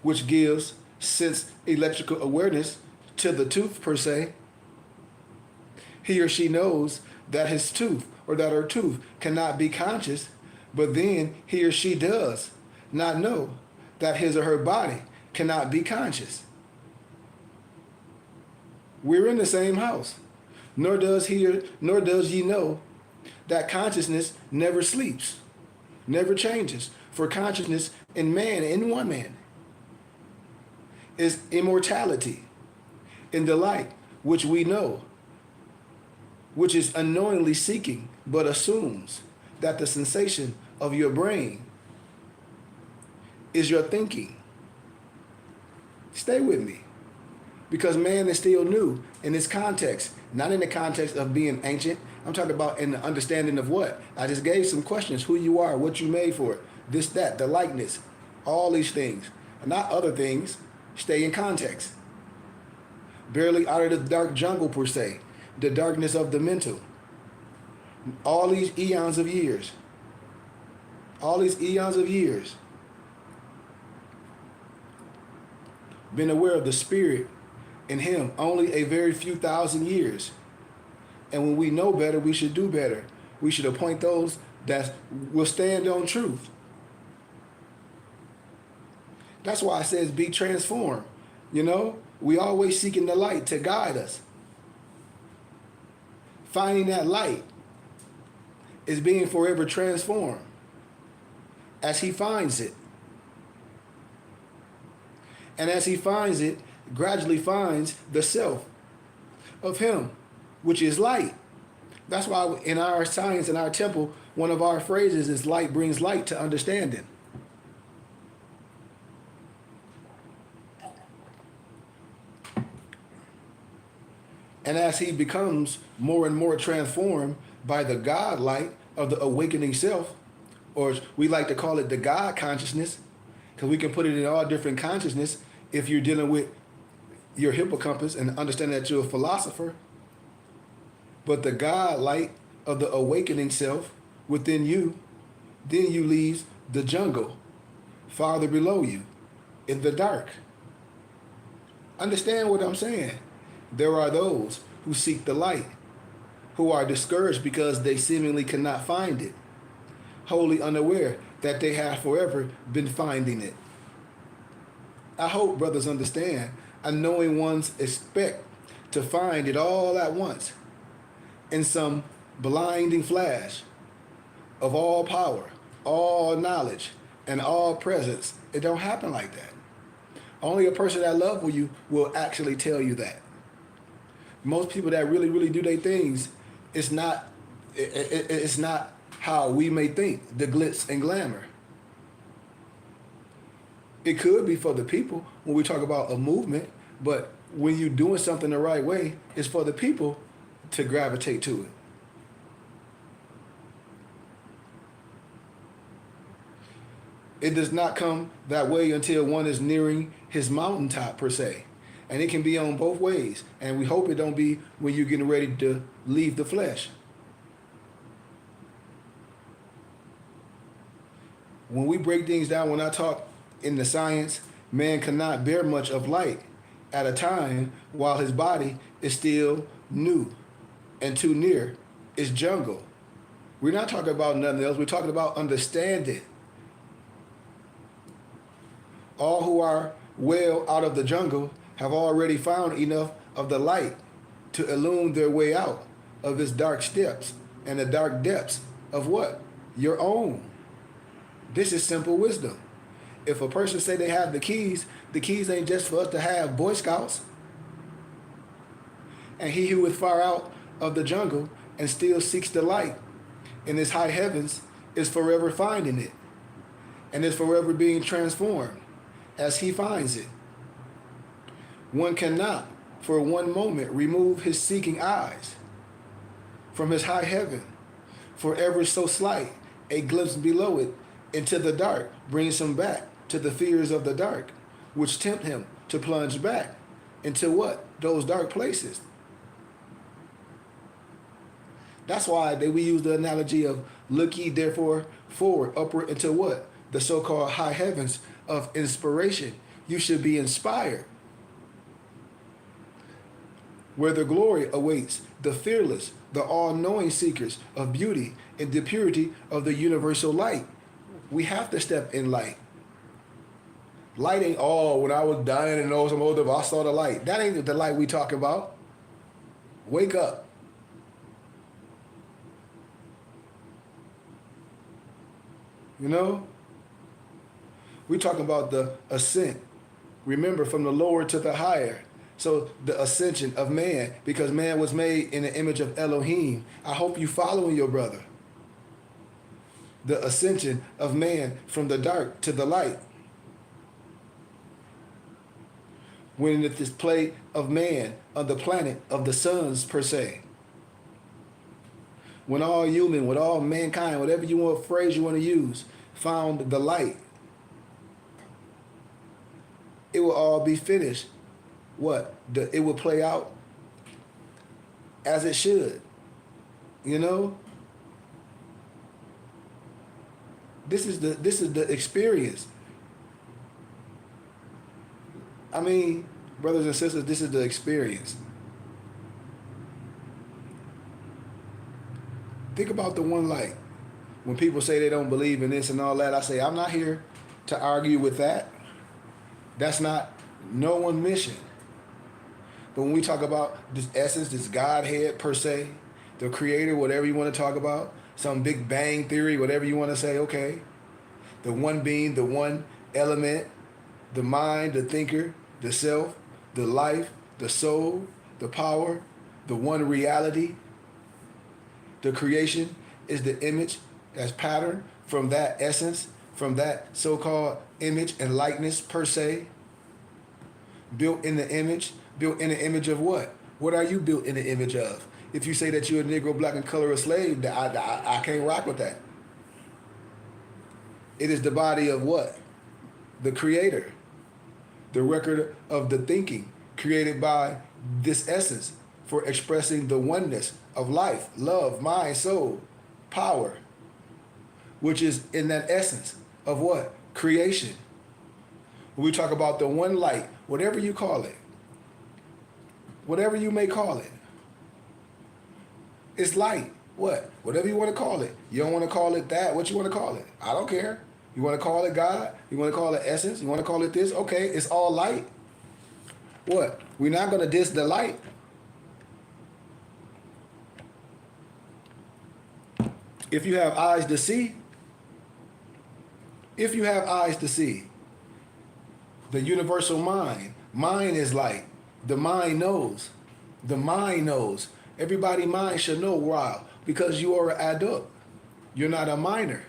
which gives sense electrical awareness to the tooth per se. He or she knows that his tooth or that her tooth cannot be conscious, but then he or she does not know that his or her body cannot be conscious. We're in the same house. Nor does ye know that consciousness never sleeps, never changes. For consciousness in man, in one man, is immortality in the light which we know, which is unknowingly seeking, but assumes that the sensation of your brain is your thinking. Stay with me. Because man is still new in this context, not in the context of being ancient. I'm talking about in the understanding of what? I just gave some questions, who you are, what you made for, this, that, the likeness, all these things, not other things. Stay in context. Barely out of the dark jungle per se, the darkness of the mental. All these eons of years. Been aware of the spirit in him only a very few thousand years. And when we know better, we should do better. We should appoint those that will stand on truth. That's why it says be transformed. You know, we always seeking the light to guide us. Finding that light is being forever transformed as he finds it. And as he finds it, gradually finds the self of him, which is light, That's why in our science, in our temple, one of our phrases is light brings light to understanding. And as he becomes more and more transformed by the God light of the awakening self, or we like to call it the God consciousness, because we can put it in all different consciousness if you're dealing with your hippocampus and understanding that you're a philosopher. But the God light of the awakening self within you, then you leave the jungle farther below you in the dark. Understand what I'm saying? There are those who seek the light, who are discouraged because they seemingly cannot find it, wholly unaware that they have forever been finding it. I hope brothers understand, unknowing ones expect to find it all at once in some blinding flash of all power, all knowledge, and all presence. It don't happen like that. Only a person that loves you will actually tell you that. Most people that really, really do their things, it's not how we may think, the glitz and glamour. It could be for the people when we talk about a movement, but when you're doing something the right way, it's for the people to gravitate to it. It does not come that way until one is nearing his mountaintop per se. And it can be on both ways. And we hope it don't be when you're getting ready to leave the flesh. When we break things down, when I talk in the science, man cannot bear much of light at a time while his body is still new and too near its jungle. We're not talking about nothing else. We're talking about understanding. All who are well out of the jungle have already found enough of the light to illumine their way out of its dark steps and the dark depths of what? Your own. This is simple wisdom. If a person say they have the keys ain't just for us to have Boy Scouts. And he who is far out of the jungle and still seeks the light in his high heavens is forever finding it and is forever being transformed as he finds it. One cannot for one moment remove his seeking eyes from his high heaven, for ever so slight a glimpse below it into the dark brings him back to the fears of the dark, which tempt him to plunge back into what? Those dark places. That's why we use the analogy of look ye therefore forward, upward into what? The so-called high heavens of inspiration. You should be inspired. Where the glory awaits the fearless, the all-knowing seekers of beauty and the purity of the universal light. We have to step in light. Light ain't all when I was dying and know some older, I saw the light. That ain't the light we talk about. Wake up. You know? We talking about the ascent. Remember, from the lower to the higher. So the ascension of man, because man was made in the image of Elohim. I hope you following your brother. The ascension of man from the dark to the light. When it is play of man on the planet of the suns per se. When all human, with all mankind, whatever you want phrase you want to use, found the light, it will all be finished. What? It will play out as it should. You know? This is the experience. I mean, brothers and sisters, this is the experience. Think about the one light. When people say they don't believe in this and all that, I say, I'm not here to argue with that. That's not no one's mission. But when we talk about this essence, this Godhead per se, the creator, whatever you want to talk about, some Big Bang theory, whatever you want to say, okay. The one being, the one element, the mind, the thinker, the self, the life, the soul, the power, the one reality. The creation is the image that's patterned from that essence, from that so-called image and likeness per se. Built in the image. Built in the image of what? What are you built in the image of? If you say that you're a Negro, black, and color, a slave, I can't rock with that. It is the body of what? The creator. The record of the thinking created by this essence for expressing the oneness of life, love, mind, soul, power, which is in that essence of what? Creation. When we talk about the one light, whatever you call it, whatever you may call it, it's light. What? Whatever you want to call it. You don't want to call it that. What you want to call it? I don't care. You want to call it God? You want to call it essence? You want to call it this? Okay, it's all light. What? We're not going to diss the light. If you have eyes to see, if you have eyes to see, the universal mind is light. The mind knows. The mind knows. Everybody's mind should know why. Because you are an adult. You're not a minor.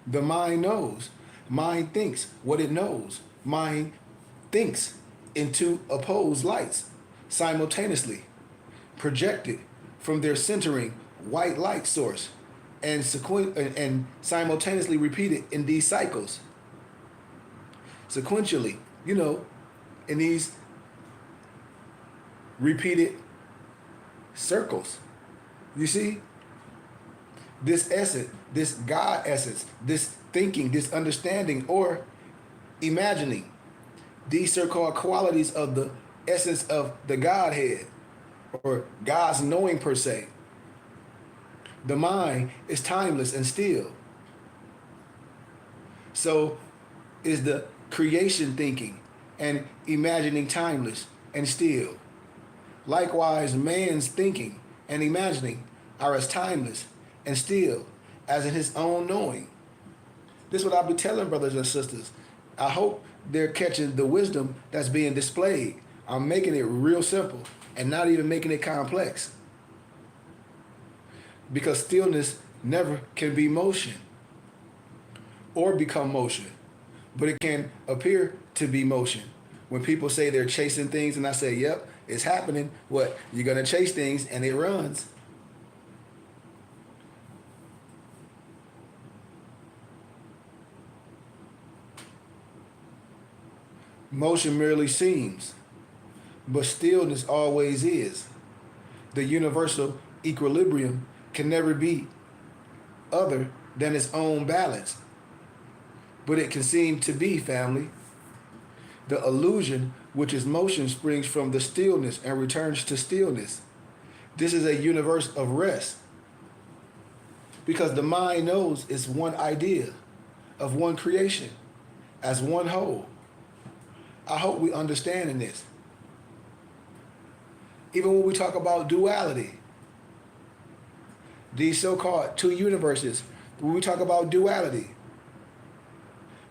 The mind knows. Mind thinks what it knows. Mind thinks into opposed lights simultaneously, projected from their centering white light source, and simultaneously repeated in these cycles. Sequentially, in these repeated circles. You see? This essence, this God essence, this thinking, this understanding, or imagining, these so-called qualities of the essence of the Godhead, or God's knowing per se. The mind is timeless and still. So is the creation thinking and imagining timeless and still. Likewise, man's thinking and imagining are as timeless and still as in his own knowing. This is what I'll be telling brothers and sisters. I hope they're catching the wisdom that's being displayed. I'm making it real simple and not even making it complex. Because stillness never can be motion or become motion, but it can appear to be motion. When people say they're chasing things and I say, yep, it's happening. What? You're going to chase things and it runs. Motion merely seems, but stillness always is. The universal equilibrium can never be other than its own balance. But it can seem to be, family. The illusion, which is motion, springs from the stillness and returns to stillness. This is a universe of rest. Because the mind knows it's one idea of one creation as one whole. I hope we understand in this. Even when we talk about duality, these so-called two universes, when we talk about duality,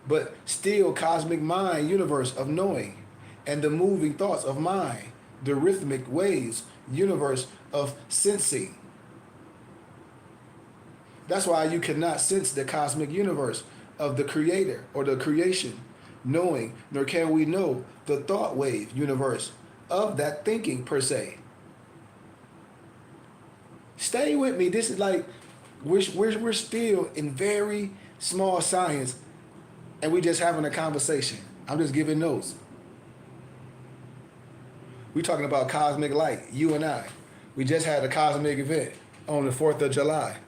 but still cosmic mind universe of knowing and the moving thoughts of mind, the rhythmic waves universe of sensing. That's why you cannot sense the cosmic universe of the creator or the creation knowing, nor can we know the thought wave universe of that thinking per se. Stay with me. This is like we're still in very small science and we just having a conversation. I'm just giving notes. We're talking about cosmic light, you and I. We just had a cosmic event on the 4th of July.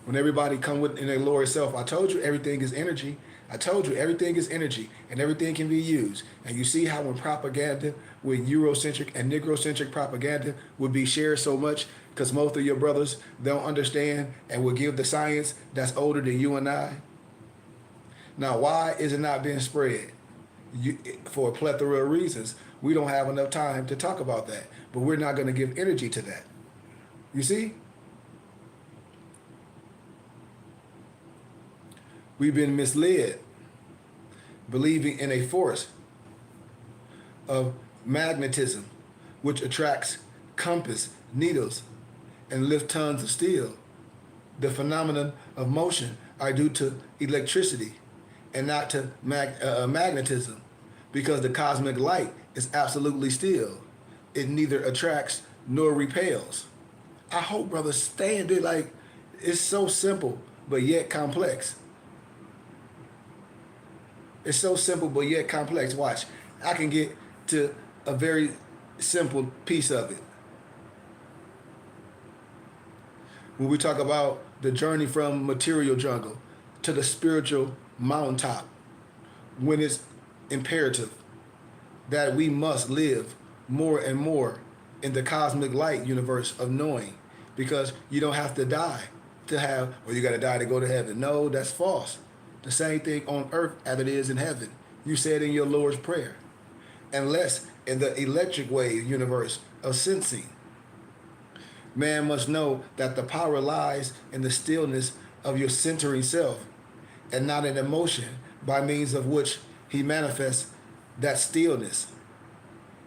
When everybody come with in their lower self, I told you everything is energy. I told you everything is energy and everything can be used. And you see how when propaganda, with Eurocentric and Negrocentric propaganda would be shared so much because most of your brothers don't understand and will give the science that's older than you and I. Now, why is it not being spread? For a plethora of reasons. We don't have enough time to talk about that, but we're not going to give energy to that. You see? We've been misled, believing in a force of magnetism, which attracts compass needles and lift tons of steel The phenomenon of motion are due to electricity and not to magnetism, because the cosmic light is absolutely still. It neither attracts nor repels. I hope brothers stand it. Like, it's so simple but yet complex. It's so simple but yet complex. Watch, I can get to a very simple piece of it. When we talk about the journey from material jungle to the spiritual mountaintop, when it's imperative that we must live more and more in the cosmic light universe of knowing, because you don't have to die to have, or you got to die to go to heaven. No, that's false. The same thing on earth as it is in heaven. You said in your Lord's Prayer. Unless in the electric wave universe of sensing, man must know that the power lies in the stillness of your centering self and not in emotion by means of which he manifests that stillness.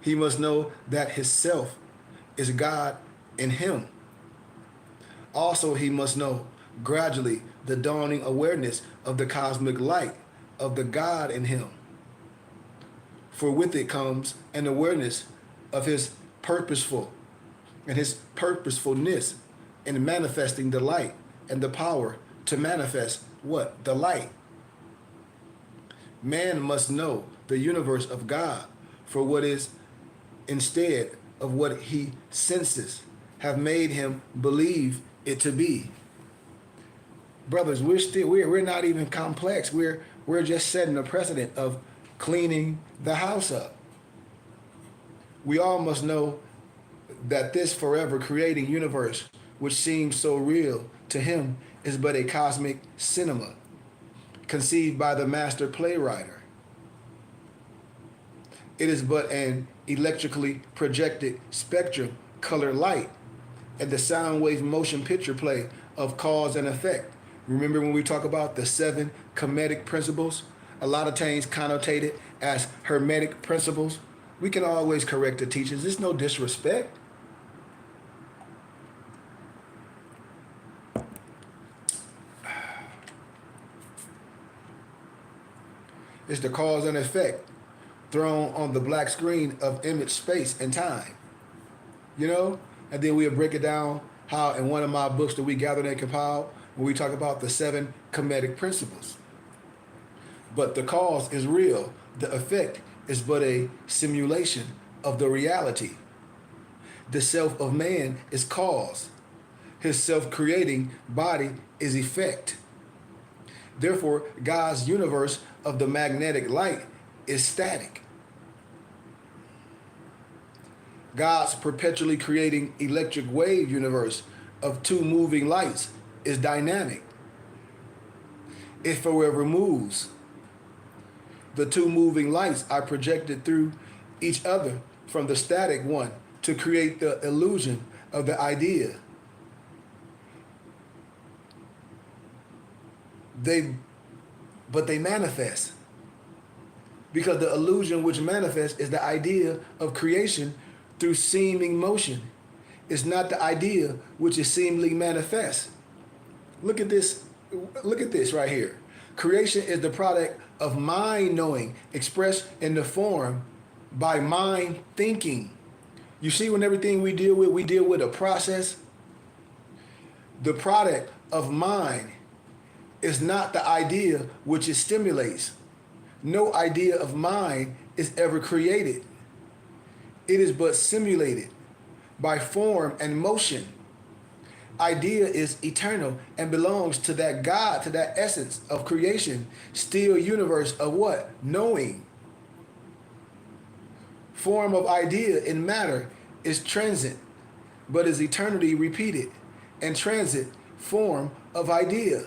He must know that his self is God in him. Also, he must know gradually the dawning awareness of the cosmic light of the God in him. For with it comes an awareness of his purposeful and his purposefulness in manifesting the light and the power to manifest what? The light. Man must know the universe of God for what is instead of what he senses have made him believe it to be. Brothers, we're not even complex. We're just setting a precedent of cleaning the house up. We all must know that this forever creating universe, which seems so real to him, is but a cosmic cinema conceived by the master playwright. It is but an electrically projected spectrum colored light and the sound wave motion picture play of cause and effect. Remember when we talk about the 7 Kemetic principles? A lot of times connotated as Hermetic principles. We can always correct the teachers. There's no disrespect. It's the cause and effect thrown on the black screen of image, space, and time. You know? And then we'll break it down how in one of my books that we gathered and compiled, when we talk about the 7 Kemetic principles. But the cause is real. The effect is but a simulation of the reality. The self of man is cause. His self-creating body is effect. Therefore, God's universe of the magnetic light is static. God's perpetually creating electric wave universe of 2 moving lights is dynamic. It forever moves. The 2 moving lights are projected through each other from the static one to create the illusion of the idea. But they manifest, because the illusion which manifests is the idea of creation through seeming motion. It's not the idea which is seemingly manifest. Look at this. Look at this right here. Creation is the product of mind knowing, expressed in the form by mind thinking. You see, when everything we deal with a process. The product of mind is not the idea which it stimulates. No idea of mind is ever created. It is but simulated by form and motion. Idea is eternal and belongs to that God, to that essence of creation, still universe of what? Knowing. Form of idea in matter is transient, but is eternity repeated, and transit form of idea.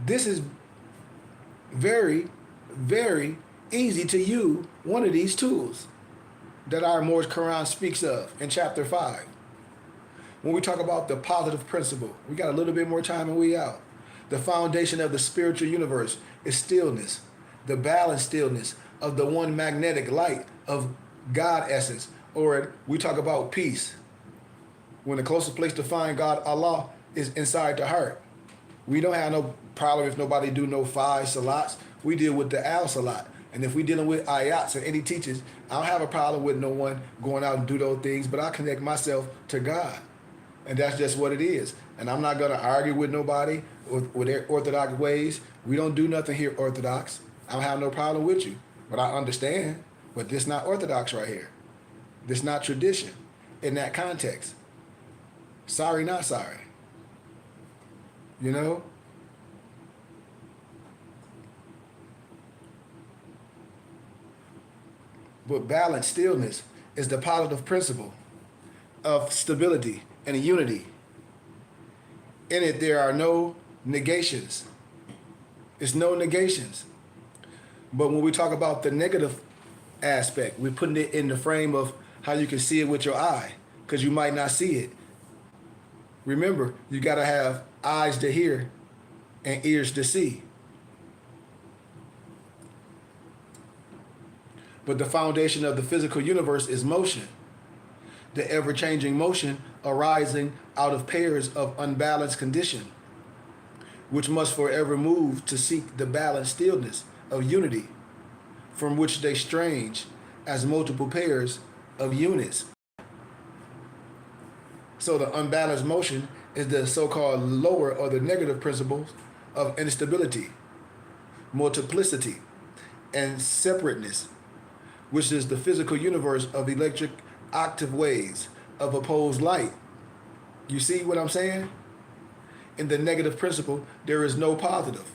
This is very, very easy to use one of these tools that our Mor's Quran speaks of in chapter 5. When we talk about the positive principle, we got a little bit more time and we out. The foundation of the spiritual universe is stillness, the balanced stillness of the one magnetic light of God essence. Or we talk about peace. When the closest place to find God, Allah, is inside the heart. We don't have no problem if nobody do no 5 salats. We deal with the al salat. And if we dealing with ayats or any teachers, I don't have a problem with no one going out and do those things, but I connect myself to God. And that's just what it is. And I'm not going to argue with nobody with their orthodox ways. We don't do nothing here orthodox. I don't have no problem with you. But I understand. But this not orthodox right here. This not tradition in that context. Sorry, not sorry. You know? But balance, stillness, is the positive principle of stability and unity. In it, there are no negations. It's no negations. But when we talk about the negative aspect, we're putting it in the frame of how you can see it with your eye, because you might not see it. Remember, you got to have eyes to hear and ears to see. But the foundation of the physical universe is motion, the ever-changing motion arising out of pairs of unbalanced condition, which must forever move to seek the balanced stillness of unity, from which they strange as multiple pairs of units. So the unbalanced motion is the so-called lower or the negative principles of instability, multiplicity, and separateness, which is the physical universe of electric octave waves of opposed light. You see what I'm saying? In the negative principle, there is no positive.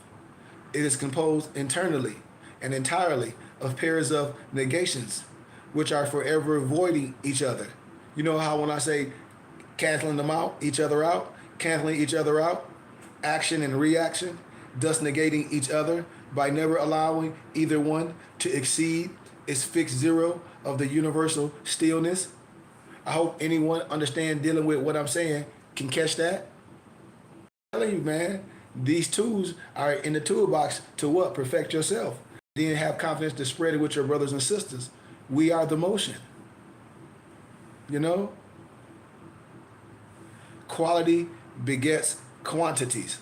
It is composed internally and entirely of pairs of negations, which are forever avoiding each other. You know how when I say canceling them out, canceling each other out, action and reaction, thus negating each other by never allowing either one to exceed its fixed zero of the universal stillness. I hope anyone understand dealing with what I'm saying can catch that. I'm telling you, man, these tools are in the toolbox to what? Perfect yourself. Then have confidence to spread it with your brothers and sisters. We are the motion. You know? Quality begets quantities.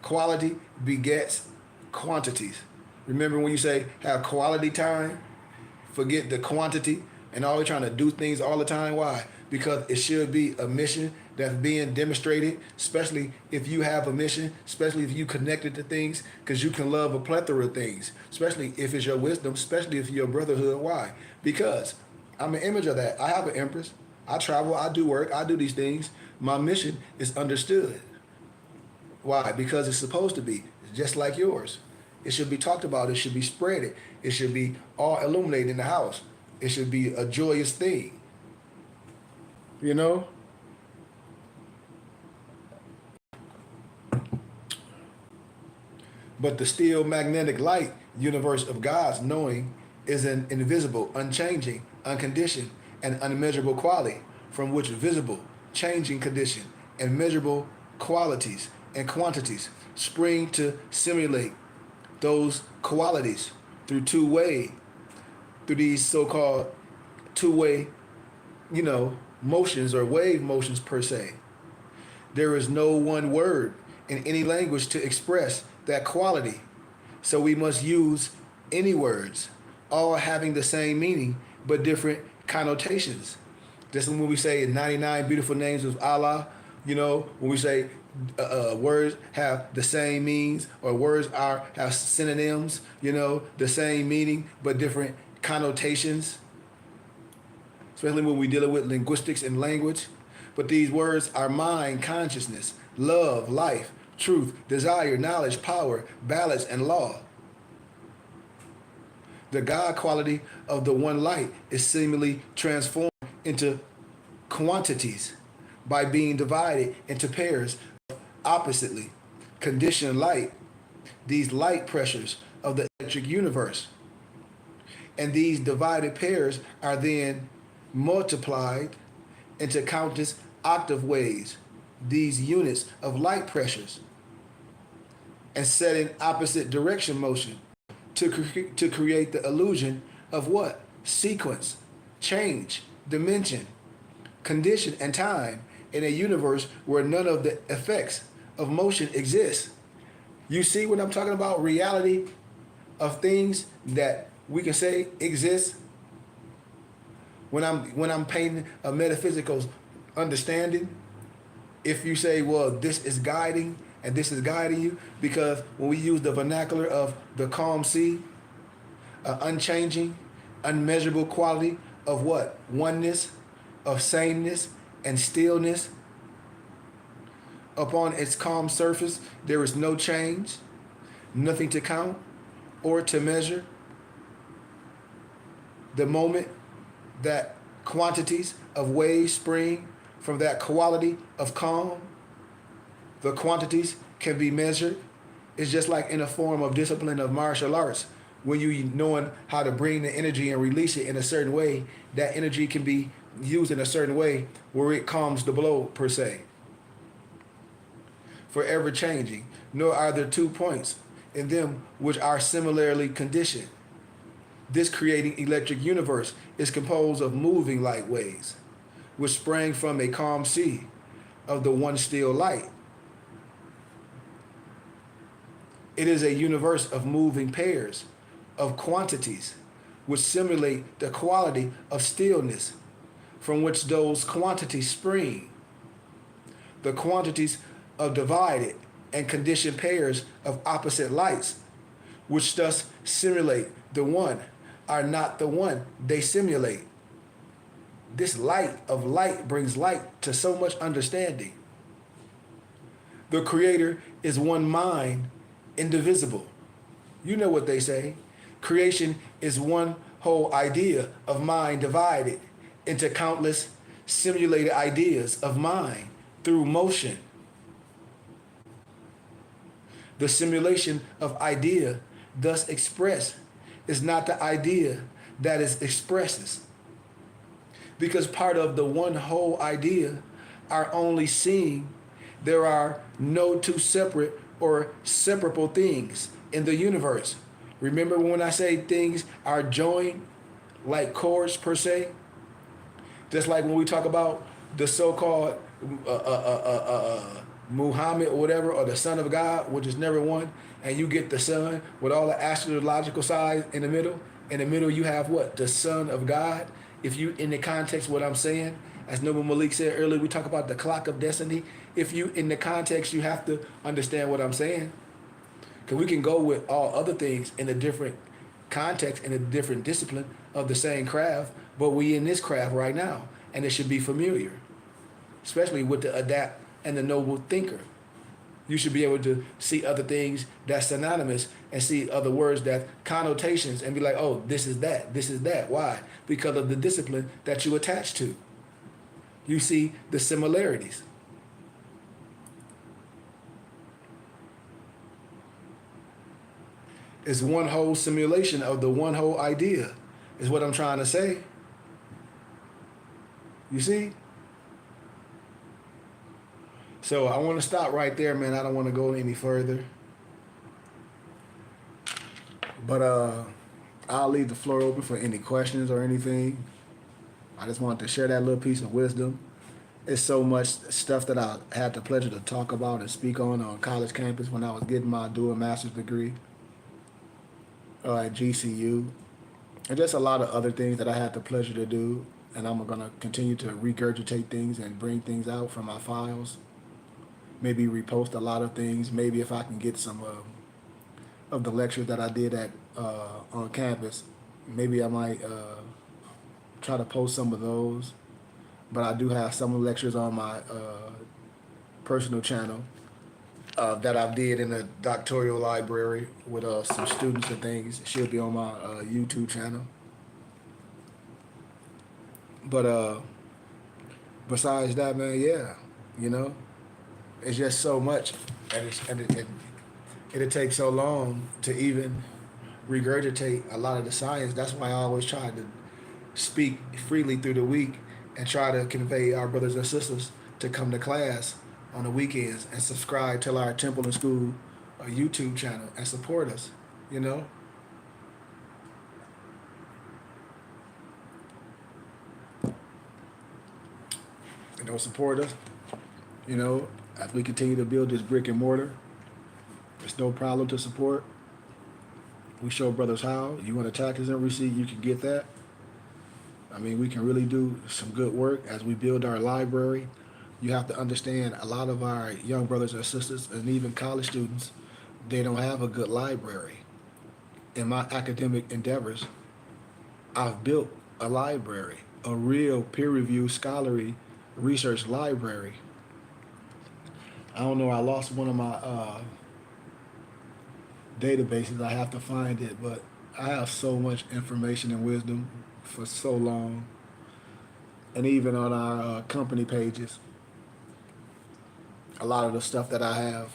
Quality begets quantities. Remember when you say have quality time, forget the quantity and always trying to do things all the time. Why? Because it should be a mission that's being demonstrated, especially if you have a mission, especially if you connected to things, because you can love a plethora of things, especially if it's your wisdom, especially if you're brotherhood. Why? Because I'm an image of that. I have an empress. I travel, I do work, I do these things. My mission is understood. Why? Because it's supposed to be. It's just like yours. It should be talked about. It should be spread. It should be all illuminated in the house. It should be a joyous thing. You know? But the still magnetic light universe of God's knowing is an invisible, unchanging, unconditioned, and unmeasurable quality from which visible, changing condition and measurable qualities and quantities spring to simulate those qualities through through these so-called two-way, motions or wave motions per se. There is no one word in any language to express that quality. So we must use any words, all having the same meaning but different connotations. Just when we say 99 beautiful names of Allah, when we say words have the same meanings, or words have synonyms, the same meaning but different connotations. Especially when we deal with linguistics and language. But these words are mind, consciousness, love, life, truth, desire, knowledge, power, balance, and law. The God quality of the one light is seemingly transformed into quantities by being divided into pairs of oppositely conditioned light, these light pressures of the electric universe. And these divided pairs are then multiplied into countless octave waves, these units of light pressures, and set in opposite direction motion to create the illusion of what? Sequence, change, dimension, condition, and time in a universe where none of the effects of motion exist. You see what I'm talking about? Reality of things that we can say exist. When I'm painting a metaphysical understanding, if you say, well, this is guiding and this is guiding you, because when we use the vernacular of the calm sea, unchanging, unmeasurable quality of what? Oneness, of sameness and stillness. Upon its calm surface, there is no change, nothing to count or to measure. The moment that quantities of waves spring from that quality of calm, the quantities can be measured. It's just like in a form of discipline of martial arts. When you knowing how to bring the energy and release it in a certain way, that energy can be used in a certain way where it calms the blow per se. Forever changing, nor are there 2 points in them which are similarly conditioned. This creating electric universe is composed of moving light waves, which sprang from a calm sea of the one still light. It is a universe of moving pairs of quantities which simulate the quality of stillness from which those quantities spring. The quantities of divided and conditioned pairs of opposite lights, which thus simulate the one, are not the one they simulate. This light of light brings light to so much understanding. The Creator is one mind, indivisible. You know what they say. Creation is one whole idea of mind divided into countless simulated ideas of mind through motion. The simulation of idea thus expressed is not the idea that is expresses. Because part of the one whole idea are only seeing there are no two separate or separable things in the universe. Remember when I say things are joined like chords per se? Just like when we talk about the so-called Muhammad or whatever, or the Son of God, which is never one, and you get the Son with all the astrological signs in the middle. In the middle, you have what? The Son of God. If you, in the context, what I'm saying, as Noble Malik said earlier, we talk about the clock of destiny. If you, in the context, you have to understand what I'm saying. Because we can go with all other things in a different context, in a different discipline of the same craft, but we in this craft right now, and it should be familiar, especially with the adapt and the noble thinker. You should be able to see other things that's synonymous and see other words that connotations and be like, oh, this is that, this is that. Why? Because of the discipline that you attach to. You see the similarities. It's one whole simulation of the one whole idea, is what I'm trying to say. You see? So I want to stop right there, man. I don't want to go any further. But I'll leave the floor open for any questions or anything. I just wanted to share that little piece of wisdom. It's so much stuff that I had the pleasure to talk about and speak on college campus when I was getting my dual master's degree at GCU. And just a lot of other things that I had the pleasure to do. And I'm going to continue to regurgitate things and bring things out from my files. Maybe repost a lot of things. Maybe if I can get some of the lectures that I did at on campus, maybe I might try to post some of those. But I do have some lectures on my personal channel that I did in the doctoral library with some students and things. It should be on my YouTube channel. But besides that, man, yeah, you know, it's just so much, and it'll take so long to even regurgitate a lot of the science. That's why I always try to speak freely through the week and try to convey our brothers and sisters to come to class on the weekends and subscribe to our Temple and School YouTube channel and support us, you know. They don't support us, You know, as we continue to build this brick and mortar, it's no problem to support. We show brothers how. You want a taxes and receipt, you can get that. I mean, we can really do some good work as we build our library. You have to understand a lot of our young brothers and sisters, and even college students, they don't have a good library. In my academic endeavors, I've built a library, a real peer-reviewed scholarly research library. I don't know. I lost one of my databases. I have to find it, but I have so much information and wisdom for so long, and even on our company pages, a lot of the stuff that I have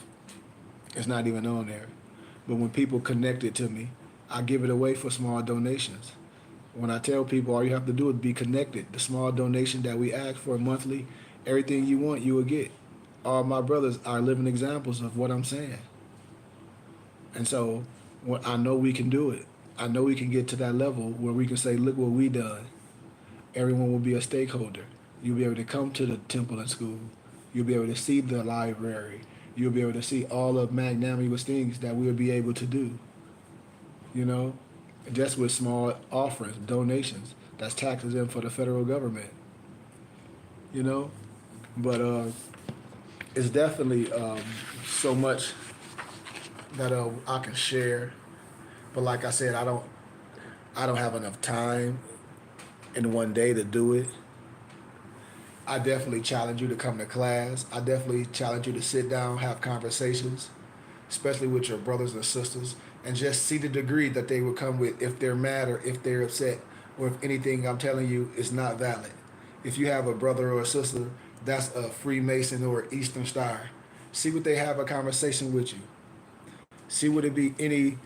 is not even on there. But when people connect it to me, I give it away for small donations. When I tell people all you have to do is be connected, the small donation that we ask for monthly, everything you want, you will get. All my brothers are living examples of what I'm saying. And so when I know we can do it. I know we can get to that level where we can say, look what we done. Everyone will be a stakeholder. You'll be able to come to the temple and school. You'll be able to see the library. You'll be able to see all of magnanimous things that we'll be able to do. You know, just with small offerings, donations. That's taxes in for the federal government. You know, but it's definitely so much that I can share. But like I said, I don't have enough time in one day to do it. I definitely challenge you to come to class. I definitely challenge you to sit down, have conversations, especially with your brothers and sisters, and just see the degree that they will come with if they're mad or if they're upset or if anything I'm telling you is not valid. If you have a brother or a sister that's a Freemason or Eastern Star, see what they have a conversation with you. See would it be any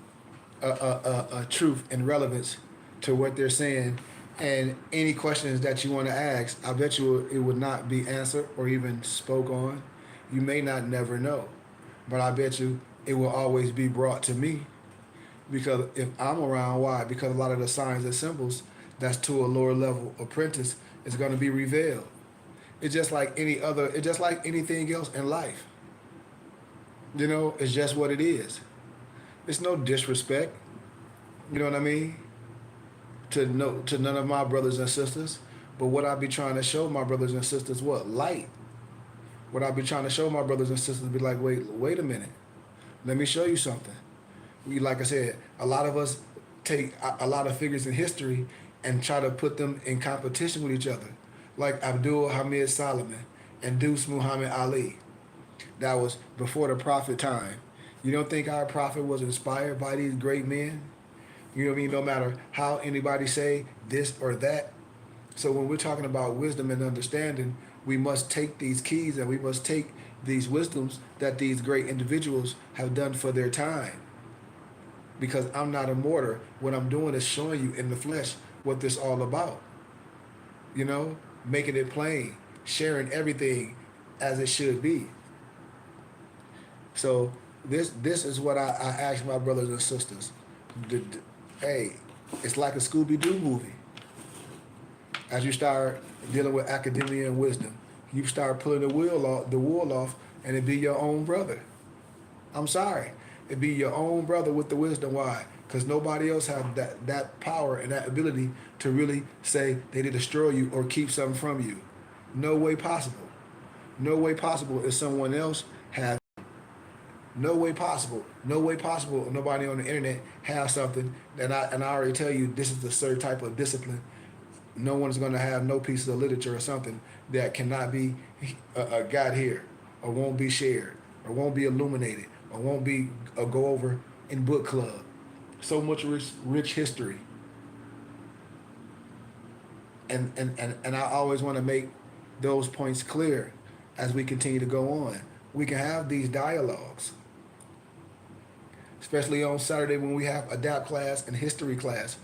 truth and relevance to what they're saying, and any questions that you want to ask. I bet you it would not be answered or even spoke on. You may not never know, but I bet you it will always be brought to me because if I'm around, why? Because a lot of the signs and symbols that's to a lower level apprentice is going to be revealed. It's just like any other. It's just like anything else in life. You know, it's just what it is. It's no disrespect. You know what I mean? To none of my brothers and sisters. But what I be trying to show my brothers and sisters, what? Light. What I be trying to show my brothers and sisters be like, wait a minute. Let me show you something. We, like I said, a lot of us take a lot of figures in history and try to put them in competition with each other. Like Abdul Hamid Solomon and Deuce Muhammad Ali. That was before the prophet time. You don't think our prophet was inspired by these great men? You know what I mean? No matter how anybody say this or that. So when we're talking about wisdom and understanding, we must take these keys and we must take these wisdoms that these great individuals have done for their time. Because I'm not a mortar. What I'm doing is showing you in the flesh what this all about. You know, making it plain, sharing everything as it should be. So this is what I ask my brothers and sisters. Hey, it's like a Scooby Doo movie. As you start dealing with academia and wisdom, you start pulling the wool off, and it be your own brother. I'm sorry, it be your own brother with the wisdom. Why? Because nobody else have that power and that ability to really say they did destroy you or keep something from you. No way possible. No way possible if someone else has. No way possible. No way possible. Nobody on the internet has something and I already tell you this is the certain type of discipline. No one's going to have no pieces of literature or something that cannot be got here, or won't be shared, or won't be illuminated, or won't be go over in book club. So much rich history, and I always want to make those points clear as we continue to go on. We can have these dialogues, especially on Saturday when we have adapt class and history class.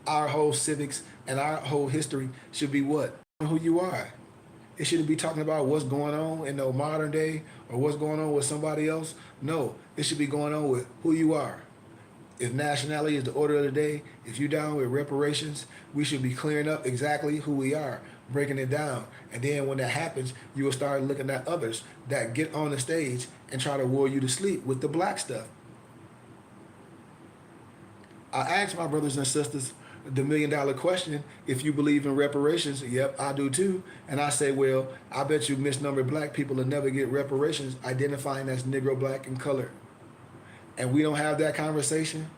Our whole civics and our whole history should be what? Who you are. It shouldn't be talking about what's going on in the modern day or what's going on with somebody else. No, it should be going on with who you are. If nationality is the order of the day, if you're down with reparations, we should be clearing up exactly who we are. breaking it down. And then when that happens, you will start looking at others that get on the stage and try to wore you to sleep with the black stuff. I ask my brothers and sisters the $1 million question: if you believe in reparations. Yep, I do too. And I say, well, I bet you misnumbered black people will never get reparations identifying as Negro, black, and colored. And we don't have that conversation,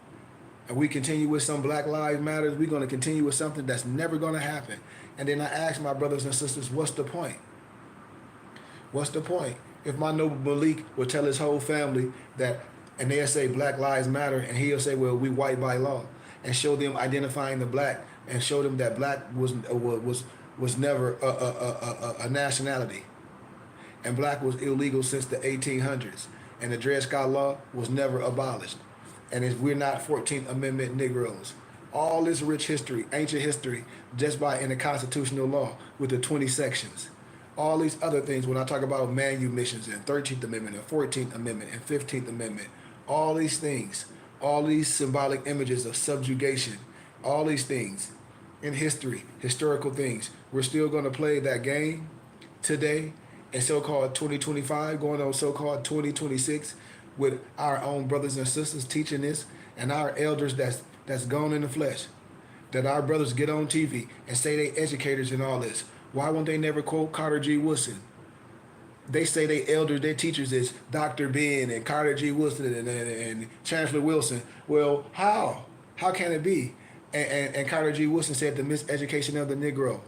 and we continue with some Black Lives Matters, we're going to continue with something that's never going to happen. And then I ask my brothers and sisters, what's the point? What's the point? If my noble Malik would tell his whole family that, and they'll say Black Lives Matter, and he'll say, well, we white by law, and show them identifying the black, and show them that black was never a nationality, and black was illegal since the 1800s, and the Dred Scott Law was never abolished, and we're not 14th Amendment Negroes. All this rich history, ancient history, just by in the constitutional law with the 20 sections. All these other things, when I talk about manumissions and 13th Amendment and 14th Amendment and 15th Amendment, all these things, all these symbolic images of subjugation, all these things in history, historical things, we're still going to play that game today in so-called 2025, going on so-called 2026, with our own brothers and sisters teaching this, and our elders that's gone in the flesh, that our brothers get on TV and say they educators and all this. Why won't they never quote Carter G. Woodson? They say they elders, their teachers is Dr. Ben and Carter G. Woodson and Chancellor Wilson. Well, how? How can it be? And Carter G. Woodson said the miseducation of the Negro.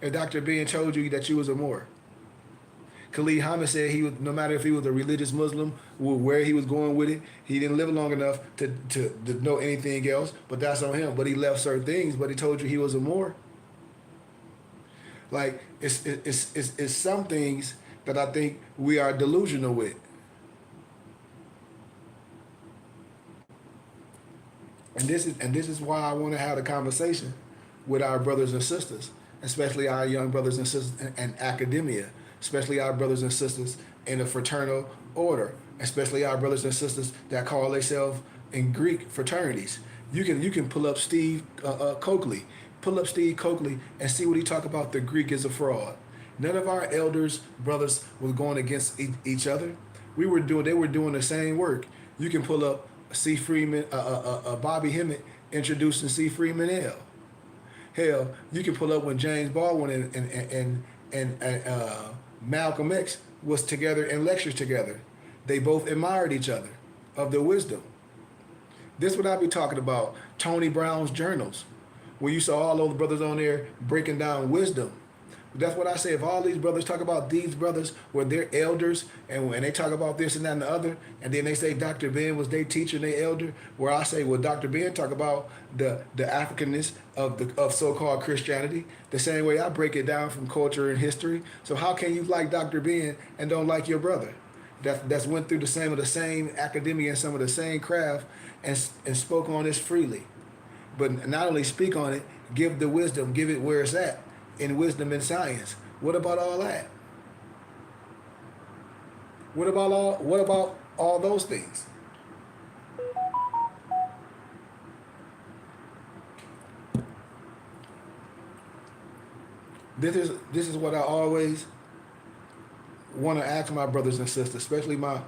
If Dr. Ben told you that you was a Moor. Khalid Hamid said he would, no matter if he was a religious Muslim, where he was going with it, he didn't live long enough to know anything else, but that's on him. But he left certain things, but he told you he was a Moor. Like, it's some things that I think we are delusional with. And this is why I want to have a conversation with our brothers and sisters, especially our young brothers and sisters in academia, especially our brothers and sisters in the fraternal order, especially our brothers and sisters that call themselves in Greek fraternities. You can pull up Steve Coakley. Pull up Steve Coakley and see what he talk about. The Greek is a fraud. None of our elders, brothers, was going against each other. They were doing the same work. You can pull up C. Freeman, Bobby Hemmett introducing C. Freeman L. Hell, you can pull up when James Baldwin and Malcolm X was together in lectures together. They both admired each other of their wisdom. This would I be talking about Tony Brown's journals, where you saw all those brothers on there breaking down wisdom. That's what I say. If all these brothers talk about these brothers were their elders, and when they talk about this and that and the other, and then they say Dr. Ben was their teacher and their elder, where I say, well, Dr. Ben talk about the Africanness of so-called Christianity, the same way I break it down from culture and history. So how can you like Dr. Ben and don't like your brother? That's went through some of the same academia and some of the same craft and spoke on this freely. But not only speak on it, give the wisdom, give it where it's at, in wisdom and science. What about all that? What about all those things? This is what I always want to ask my brothers and sisters, especially my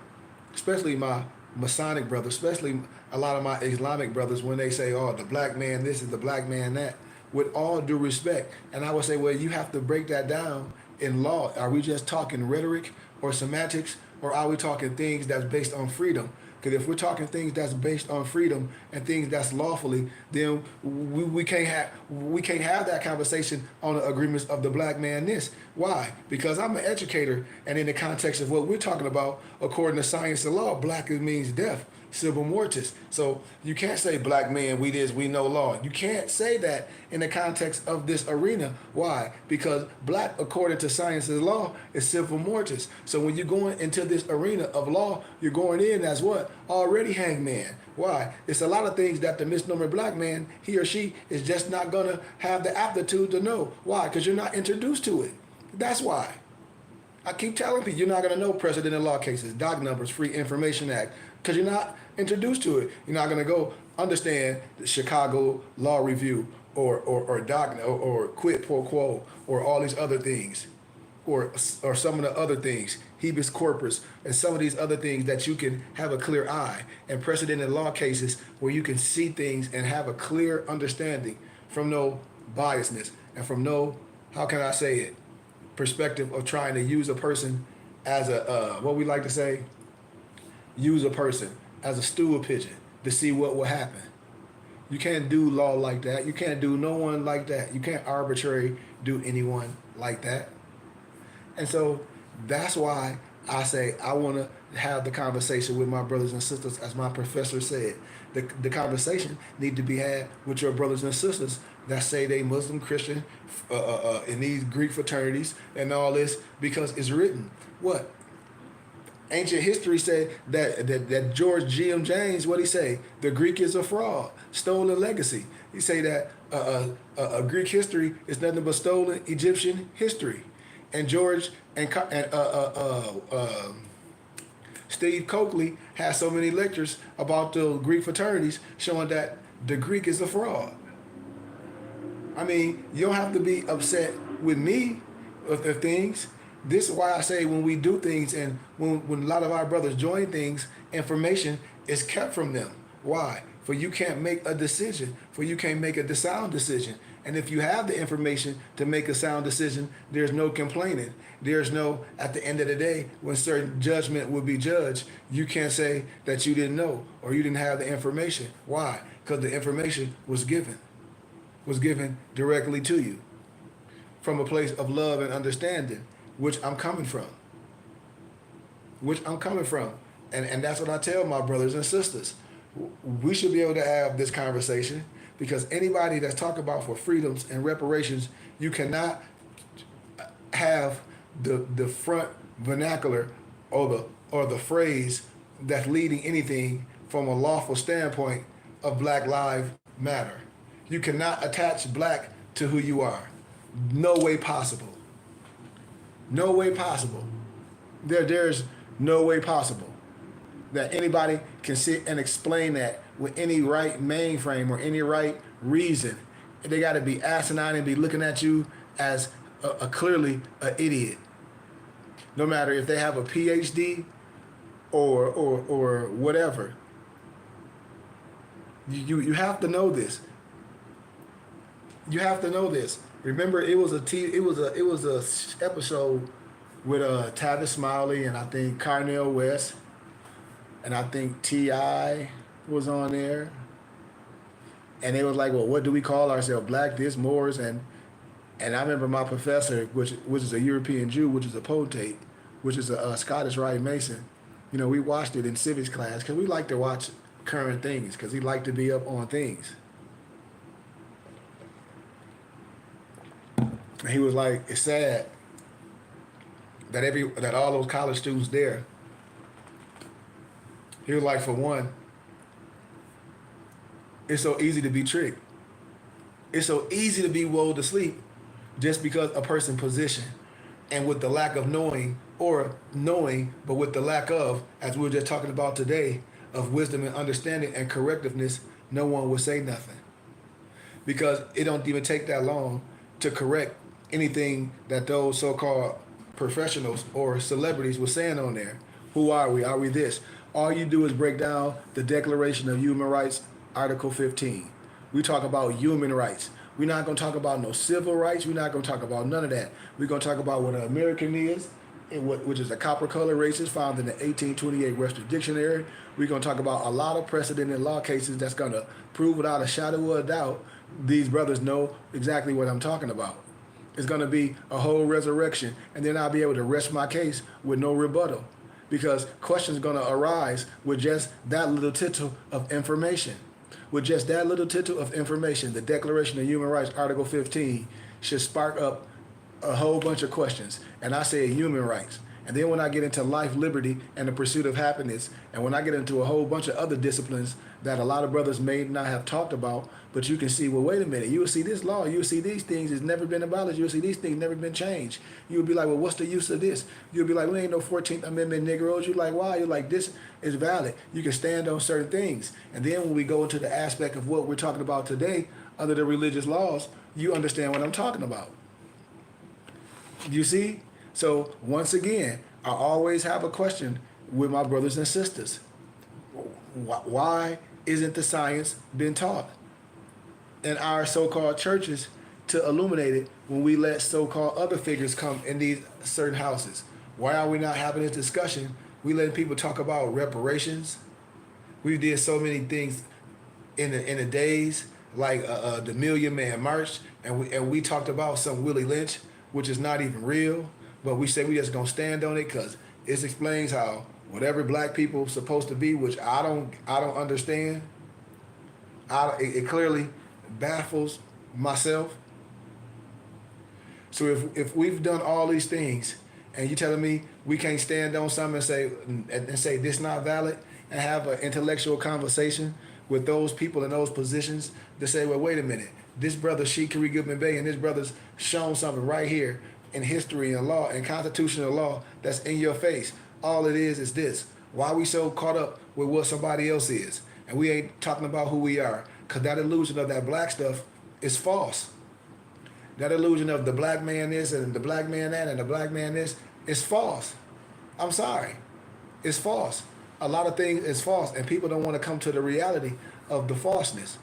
Masonic brothers, especially a lot of my Islamic brothers, when they say, oh, the black man this is the black man that, with all due respect. And I would say, well, you have to break that down in law. Are we just talking rhetoric or semantics, or are we talking things that's based on freedom? Because if we're talking things that's based on freedom and things that's lawfully, then we can't have that conversation on the agreements of the black man this. Why? Because I'm an educator, and in the context of what we're talking about, according to science and law, black means death, civil mortis. So you can't say black man, we know law. You can't say that in the context of this arena. Why? Because black, according to science and law, is civil mortis. So when you're going into this arena of law, you're going in as what? Already hangman. Why? It's a lot of things that the misnomer black man, he or she, is just not gonna have the aptitude to know. Why? Because you're not introduced to it. That's why. I keep telling people, you're not going to know precedent in law cases, doc numbers, Free Information Act, because you're not introduced to it. You're not going to go understand the Chicago Law Review or doc or quid pro quo or all these other things or some of the other things, habeas corpus, and some of these other things that you can have a clear eye, and precedent in law cases where you can see things and have a clear understanding from no biasness and from no, how can I say it, perspective of trying to use a person as a, what we like to say, use a person as a stool pigeon to see what will happen. You can't do law like that. You can't do no one like that. You can't arbitrarily do anyone like that. And so that's why I say I want to have the conversation with my brothers and sisters, as my professor said. The conversation need to be had with your brothers and sisters that say they Muslim, Christian, in these Greek fraternities and all this, because it's written. What? Ancient history said that George G.M. James, what he say? The Greek is a fraud, stolen legacy. He say that Greek history is nothing but stolen Egyptian history. And George and Steve Coakley has so many lectures about the Greek fraternities showing that the Greek is a fraud. I mean, you don't have to be upset with me of the things. This is why I say when we do things and when a lot of our brothers join things, information is kept from them. Why? For you can't make a decision, for you can't make a sound decision. And if you have the information to make a sound decision, there's no complaining. There's no, at the end of the day, when certain judgment will be judged, you can't say that you didn't know or you didn't have the information. Why? Because the information was given directly to you from a place of love and understanding, which I'm coming from. And that's what I tell my brothers and sisters. We should be able to have this conversation, because anybody that's talking about for freedoms and reparations, you cannot have the front vernacular or the phrase that's leading anything from a lawful standpoint of Black Lives Matter. You cannot attach black to who you are. No way possible. No way possible. There's no way possible that anybody can sit and explain that with any right mainframe or any right reason. They got to be asinine and be looking at you as a clearly an idiot. No matter if they have a PhD or whatever. You have to know this. You have to know this. Remember, it was a episode with Tavis Smiley and I think Carnell West, and I think T.I. was on there, and they was like, well, what do we call ourselves? Black this, Moors, and I remember my professor, which is a European Jew, which is a potentate, which is a Scottish Rite Mason. You know, we watched it in civics class because we like to watch current things because he liked to be up on things. And he was like, it's sad that all those college students there. He was like, for one, it's so easy to be tricked. It's so easy to be lulled to sleep just because a person's position, and with the lack of knowing, or knowing, but with the lack of, as we were just talking about today, of wisdom and understanding and correctiveness, no one will say nothing. Because it don't even take that long to correct anything that those so-called professionals or celebrities were saying on there. Who are we? Are we this? All you do is break down the Declaration of Human Rights, Article 15. We talk about human rights. We're not going to talk about no civil rights. We're not going to talk about none of that. We're going to talk about what an American is, which is a copper-colored racist found in the 1828 Webster's Dictionary. We're going to talk about a lot of precedent in law cases that's going to prove without a shadow of a doubt these brothers know exactly what I'm talking about. It's going to be a whole resurrection, and then I'll be able to rest my case with no rebuttal, because questions are going to arise with just that little tittle of information. With just that little tittle of information, the Declaration of Human Rights, Article 15, should spark up a whole bunch of questions. And I say human rights. And then when I get into life, liberty, and the pursuit of happiness, and when I get into a whole bunch of other disciplines that a lot of brothers may not have talked about, but you can see, well, wait a minute, you will see this law, you will see these things has never been abolished, you will see these things never been changed. You will be like, well, what's the use of this? You'll be like, we ain't no 14th Amendment Negroes. You're like, why? You're like, this is valid. You can stand on certain things. And then when we go into the aspect of what we're talking about today, under the religious laws, you understand what I'm talking about. You see? So once again, I always have a question with my brothers and sisters. Why isn't the science been taught in our so-called churches to illuminate it when we let so-called other figures come in these certain houses? Why are we not having this discussion? We letting people talk about reparations. We did so many things in the days, like the Million Man March, and we talked about some Willie Lynch, which is not even real, but we say we just gonna stand on it because it explains how whatever black people supposed to be, which I don't understand. It clearly baffles myself. So if we've done all these things, and you telling me we can't stand on something and say this not valid, and have an intellectual conversation with those people in those positions to say, well, wait a minute, this brother Sheikh Kari Goodman Bey and this brother's shown something right here in history and law and constitutional law that's in your face. All it is this. Why are we so caught up with what somebody else is? And we ain't talking about who we are. Because that illusion of that black stuff is false. That illusion of the black man this and the black man that and the black man this is false. I'm sorry. It's false. A lot of things is false, and people don't want to come to the reality of the falseness.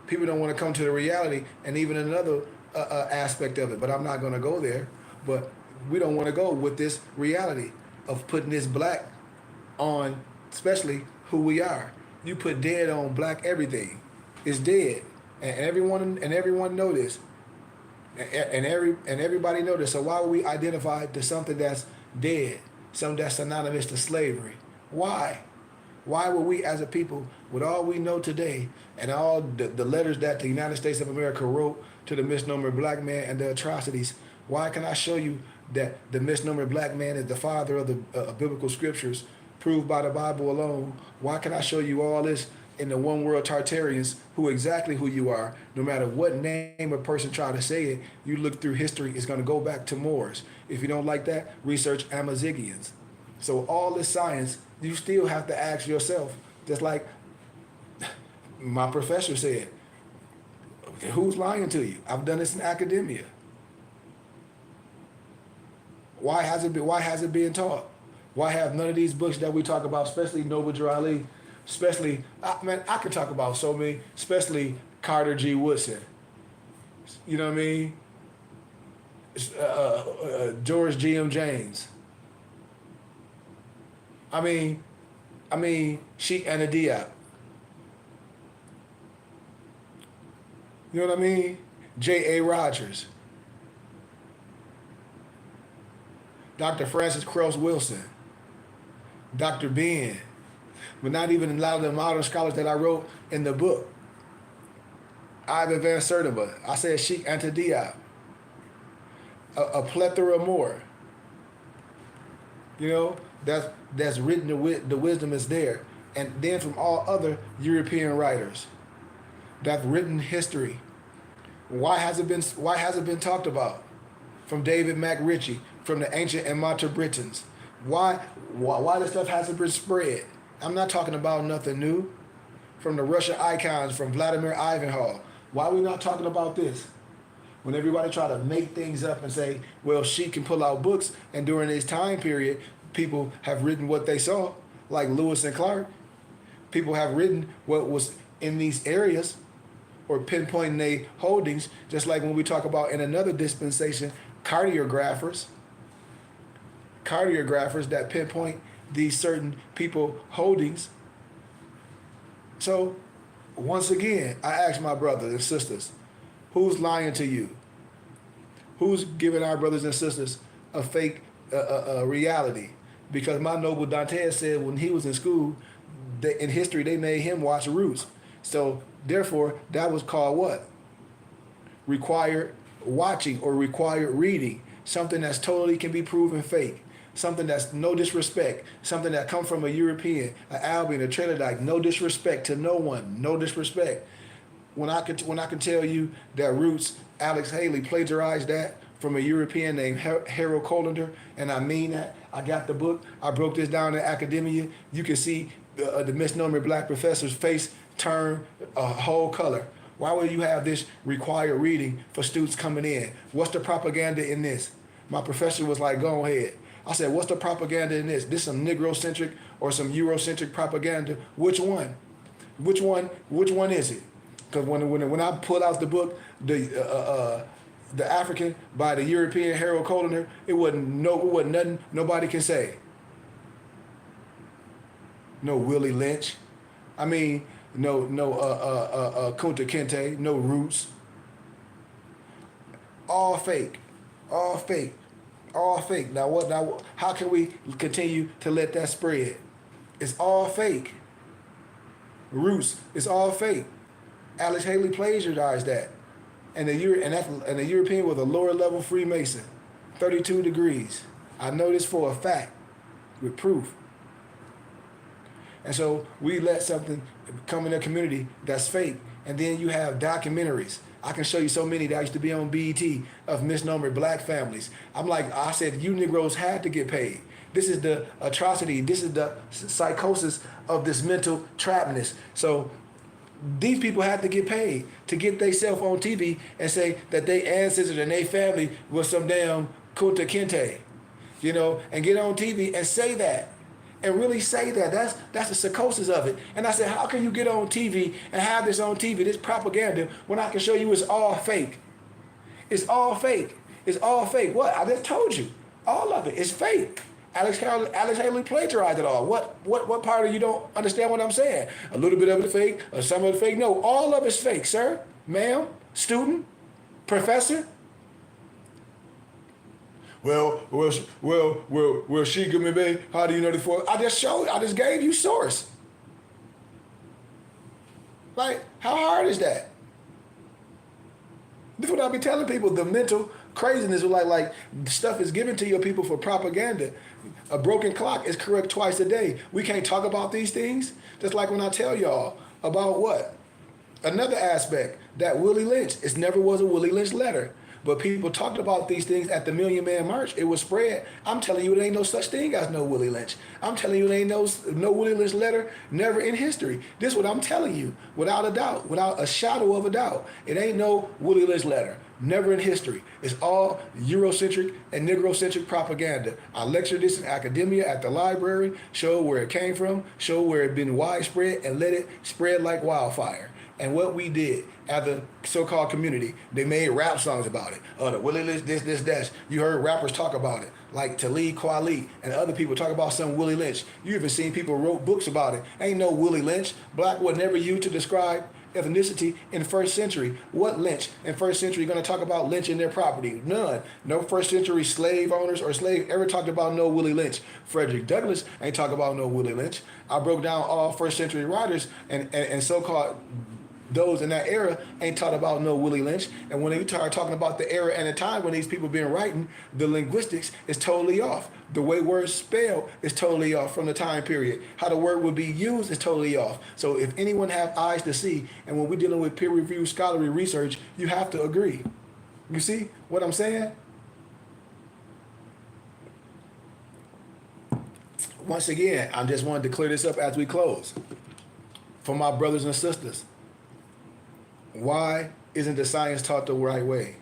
People don't want to come to the reality, and even another aspect of it, but I'm not going to go there. But we don't want to go with this reality of putting this black on, especially who we are. You put dead on black everything. It's dead, and everyone know this, and everybody know this. So why would we identify to something that's dead, something that's synonymous to slavery? Why? Why would we as a people, with all we know today and all the letters that the United States of America wrote to the misnomer black man and the atrocities, why can I show you that the misnomer black man is the father of the biblical scriptures proved by the Bible alone? Why can I show you all this in the one world Tartarians exactly who you are? No matter what name a person try to say it, you look through history, it's going to go back to Moors. If you don't like that, research Amazigians. So all this science, you still have to ask yourself, just like my professor said, who's lying to you? I've done this in academia. Why has it been taught? Why have none of these books that we talk about, especially Noble Drew Ali, especially, I could talk about so many, especially Carter G. Woodson. You know what I mean? George G.M. James. I mean, Sheikh Anta Diop. You know what I mean? J.A. Rogers. Dr. Francis Krauss Wilson. Dr. Ben. But not even a lot of the modern scholars that I wrote in the book. Ivan Van Sertima. I said Sheikh Anta Diop. A plethora more. You know, that's written, the wisdom is there. And then from all other European writers that's written history. Why has it been talked about? From David MacRitchie, from the ancient and modern Britons. Why this stuff hasn't been spread? I'm not talking about nothing new. From the Russian icons, from Vladimir Ivanhoe. Why are we not talking about this? When everybody try to make things up and say, well, she can pull out books, and during this time period, people have written what they saw, like Lewis and Clark. People have written what was in these areas or pinpointing their holdings, just like when we talk about in another dispensation, cartographers that pinpoint these certain people holdings. So once again, I ask my brothers and sisters, who's lying to you? Who's giving our brothers and sisters a fake reality? Because my noble Dantes said when he was in school, in history, they made him watch Roots. So therefore, that was called what? Required watching or required reading. Something that's totally can be proven fake. something that's no disrespect, something that come from a European, an Albion, a Trinidad, no disrespect to no one, no disrespect. When I can tell you that Roots, Alex Haley plagiarized that from a European named Harold Colander, and I mean that. I got the book. I broke this down in academia. You can see the misnomer black professor's face turn a whole color. Why would you have this required reading for students coming in? What's the propaganda in this? My professor was like, go ahead. I said, what's the propaganda in this? This some Negro-centric or some Eurocentric propaganda? Which one? Which one is it? Because when I pull out the book, the African by the European Harold Colander, it wasn't nothing nobody can say. No Willie Lynch. I mean, no Kunta Kinte, no Roots. All fake. All fake. All fake. Now how can we continue to let that spread? It's all fake. Roots, it's all fake. Alex Haley plagiarized that. And the European was a lower level Freemason, 32 degrees. I know this for a fact, with proof. And so we let something come in the community that's fake, and then you have documentaries. I can show you so many that used to be on BET of misnomered black families. I said, you Negroes had to get paid. This is the atrocity. This is the psychosis of this mental trapness. So these people had to get paid to get themselves on TV and say that their ancestors and their family was some damn Kunta Kinte, and get on TV and say that. And really say that. That's the psychosis of it. And I said, how can you get on TV and have this on TV, this propaganda, when I can show you it's all fake? It's all fake. It's all fake. What? I just told you. All of it is fake. Alex Haley plagiarized it all. What part of you don't understand what I'm saying? A little bit of it fake, or some of it fake? No, all of it's fake, sir, ma'am, student, professor. Well, she give me, babe. How do you know the for? I just gave you source. Like, how hard is that? This is what I be telling people. The mental craziness of like stuff is given to your people for propaganda. A broken clock is correct twice a day. We can't talk about these things. Just like when I tell y'all about what? Another aspect, that Willie Lynch. It never was a Willie Lynch letter. But people talked about these things at the Million Man March. It was spread. I'm telling you, there ain't no such thing as no Willie Lynch. I'm telling you, there ain't no Willie Lynch letter, never in history. This is what I'm telling you, without a doubt, without a shadow of a doubt. It ain't no Willie Lynch letter, never in history. It's all Eurocentric and Negrocentric propaganda. I lectured this in academia at the library, showed where it came from, showed where it been widespread, and let it spread like wildfire. And what we did as the so-called community, they made rap songs about it. The Willie Lynch, this, that. You heard rappers talk about it, like Talib Kweli and other people talk about some Willie Lynch. You even seen people wrote books about it. Ain't no Willie Lynch. Black was never used to describe ethnicity in the first century. What lynch in first century going to talk about lynching their property? None. No first century slave owners or slave ever talked about no Willie Lynch. Frederick Douglass ain't talk about no Willie Lynch. I broke down all first century writers and so-called those in that era ain't taught about no Willie Lynch. And when they start talking about the era and the time when these people been writing, the linguistics is totally off. The way words spell is totally off from the time period. How the word would be used is totally off. So if anyone have eyes to see, and when we're dealing with peer-reviewed scholarly research, you have to agree. You see what I'm saying? Once again, I just wanted to clear this up as we close. For my brothers and sisters, why isn't the science taught the right way?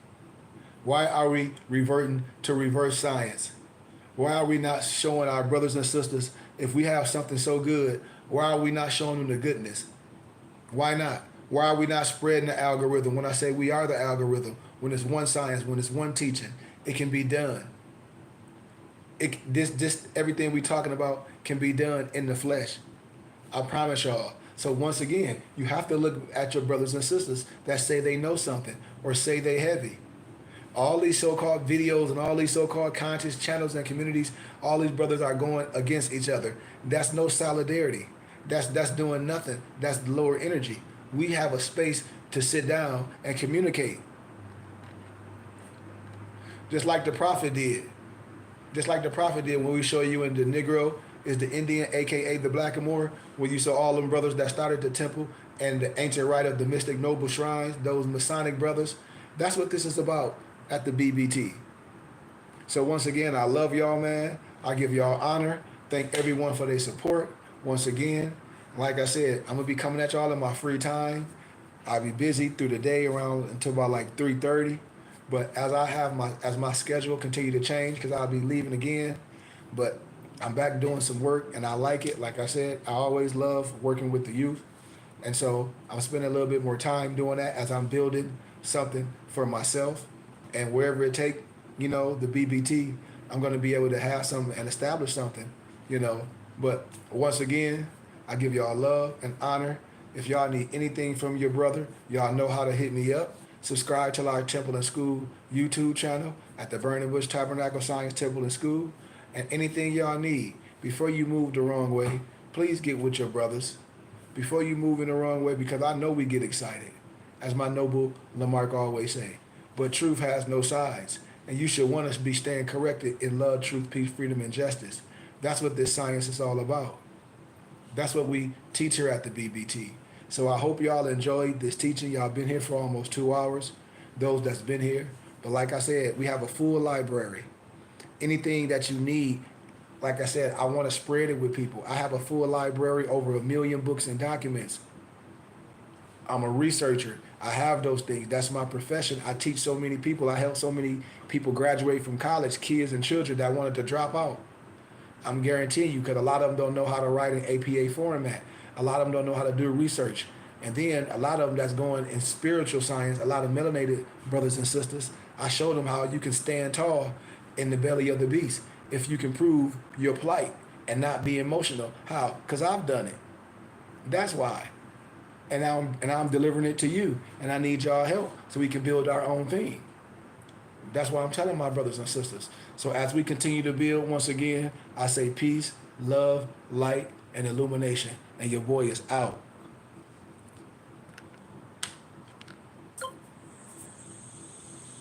Why are we reverting to reverse science? Why are we not showing our brothers and sisters, if we have something so good, why are we not showing them the goodness? Why not? Why are we not spreading the algorithm? When I say we are the algorithm, when it's one science, when it's one teaching, it can be done. This everything we talking about can be done in the flesh. I promise y'all. So once again, you have to look at your brothers and sisters that say they know something or say they heavy. All these so-called videos and all these so-called conscious channels and communities, all these brothers are going against each other. That's no solidarity. That's doing nothing. That's lower energy. We have a space to sit down and communicate. Just like the prophet did. Just like the prophet did when we show you in the Negro is the Indian, aka the Blackamoor, where you saw all them brothers that started the temple and the ancient rite of the mystic noble shrines, those Masonic brothers. That's what this is about at the BBT. So once again, I love y'all, man. I give y'all honor. Thank everyone for their support. Once again, like I said, I'm gonna be coming at y'all in my free time. I'll be busy through the day around until about like 3:30. But as my schedule continue to change, because I'll be leaving again. But I'm back doing some work and I like it. Like I said, I always love working with the youth. And so I'm spending a little bit more time doing that as I'm building something for myself. And wherever it take, the BBT, I'm going to be able to have something and establish something. But once again, I give y'all love and honor. If y'all need anything from your brother, y'all know how to hit me up. Subscribe to our Temple and School YouTube channel at the Burning Bush Tabernacle Science Temple and School. And anything y'all need, before you move the wrong way, please get with your brothers. Before you move in the wrong way, because I know we get excited, as my noble Lamarck always say. But truth has no sides, and you should want us to be staying corrected in love, truth, peace, freedom, and justice. That's what this science is all about. That's what we teach here at the BBT. So I hope y'all enjoyed this teaching. Y'all been here for almost 2 hours, those that's been here. But like I said, we have a full library. Anything that you need, like I said, I want to spread it with people. I have a full library, over 1 million books and documents. I'm a researcher. I have those things. That's my profession. I teach so many people. I help so many people graduate from college, kids and children that wanted to drop out. I'm guaranteeing you, because a lot of them don't know how to write in APA format. A lot of them don't know how to do research. And then a lot of them that's going in spiritual science, a lot of melanated brothers and sisters, I show them how you can stand tall in the belly of the beast if you can prove your plight and not be emotional. How? Because I've done it. That's why. And I'm delivering it to you. And I need y'all help so we can build our own thing. That's what I'm telling my brothers and sisters. So as we continue to build, once again, I say peace, love, light, and illumination. And your boy is out.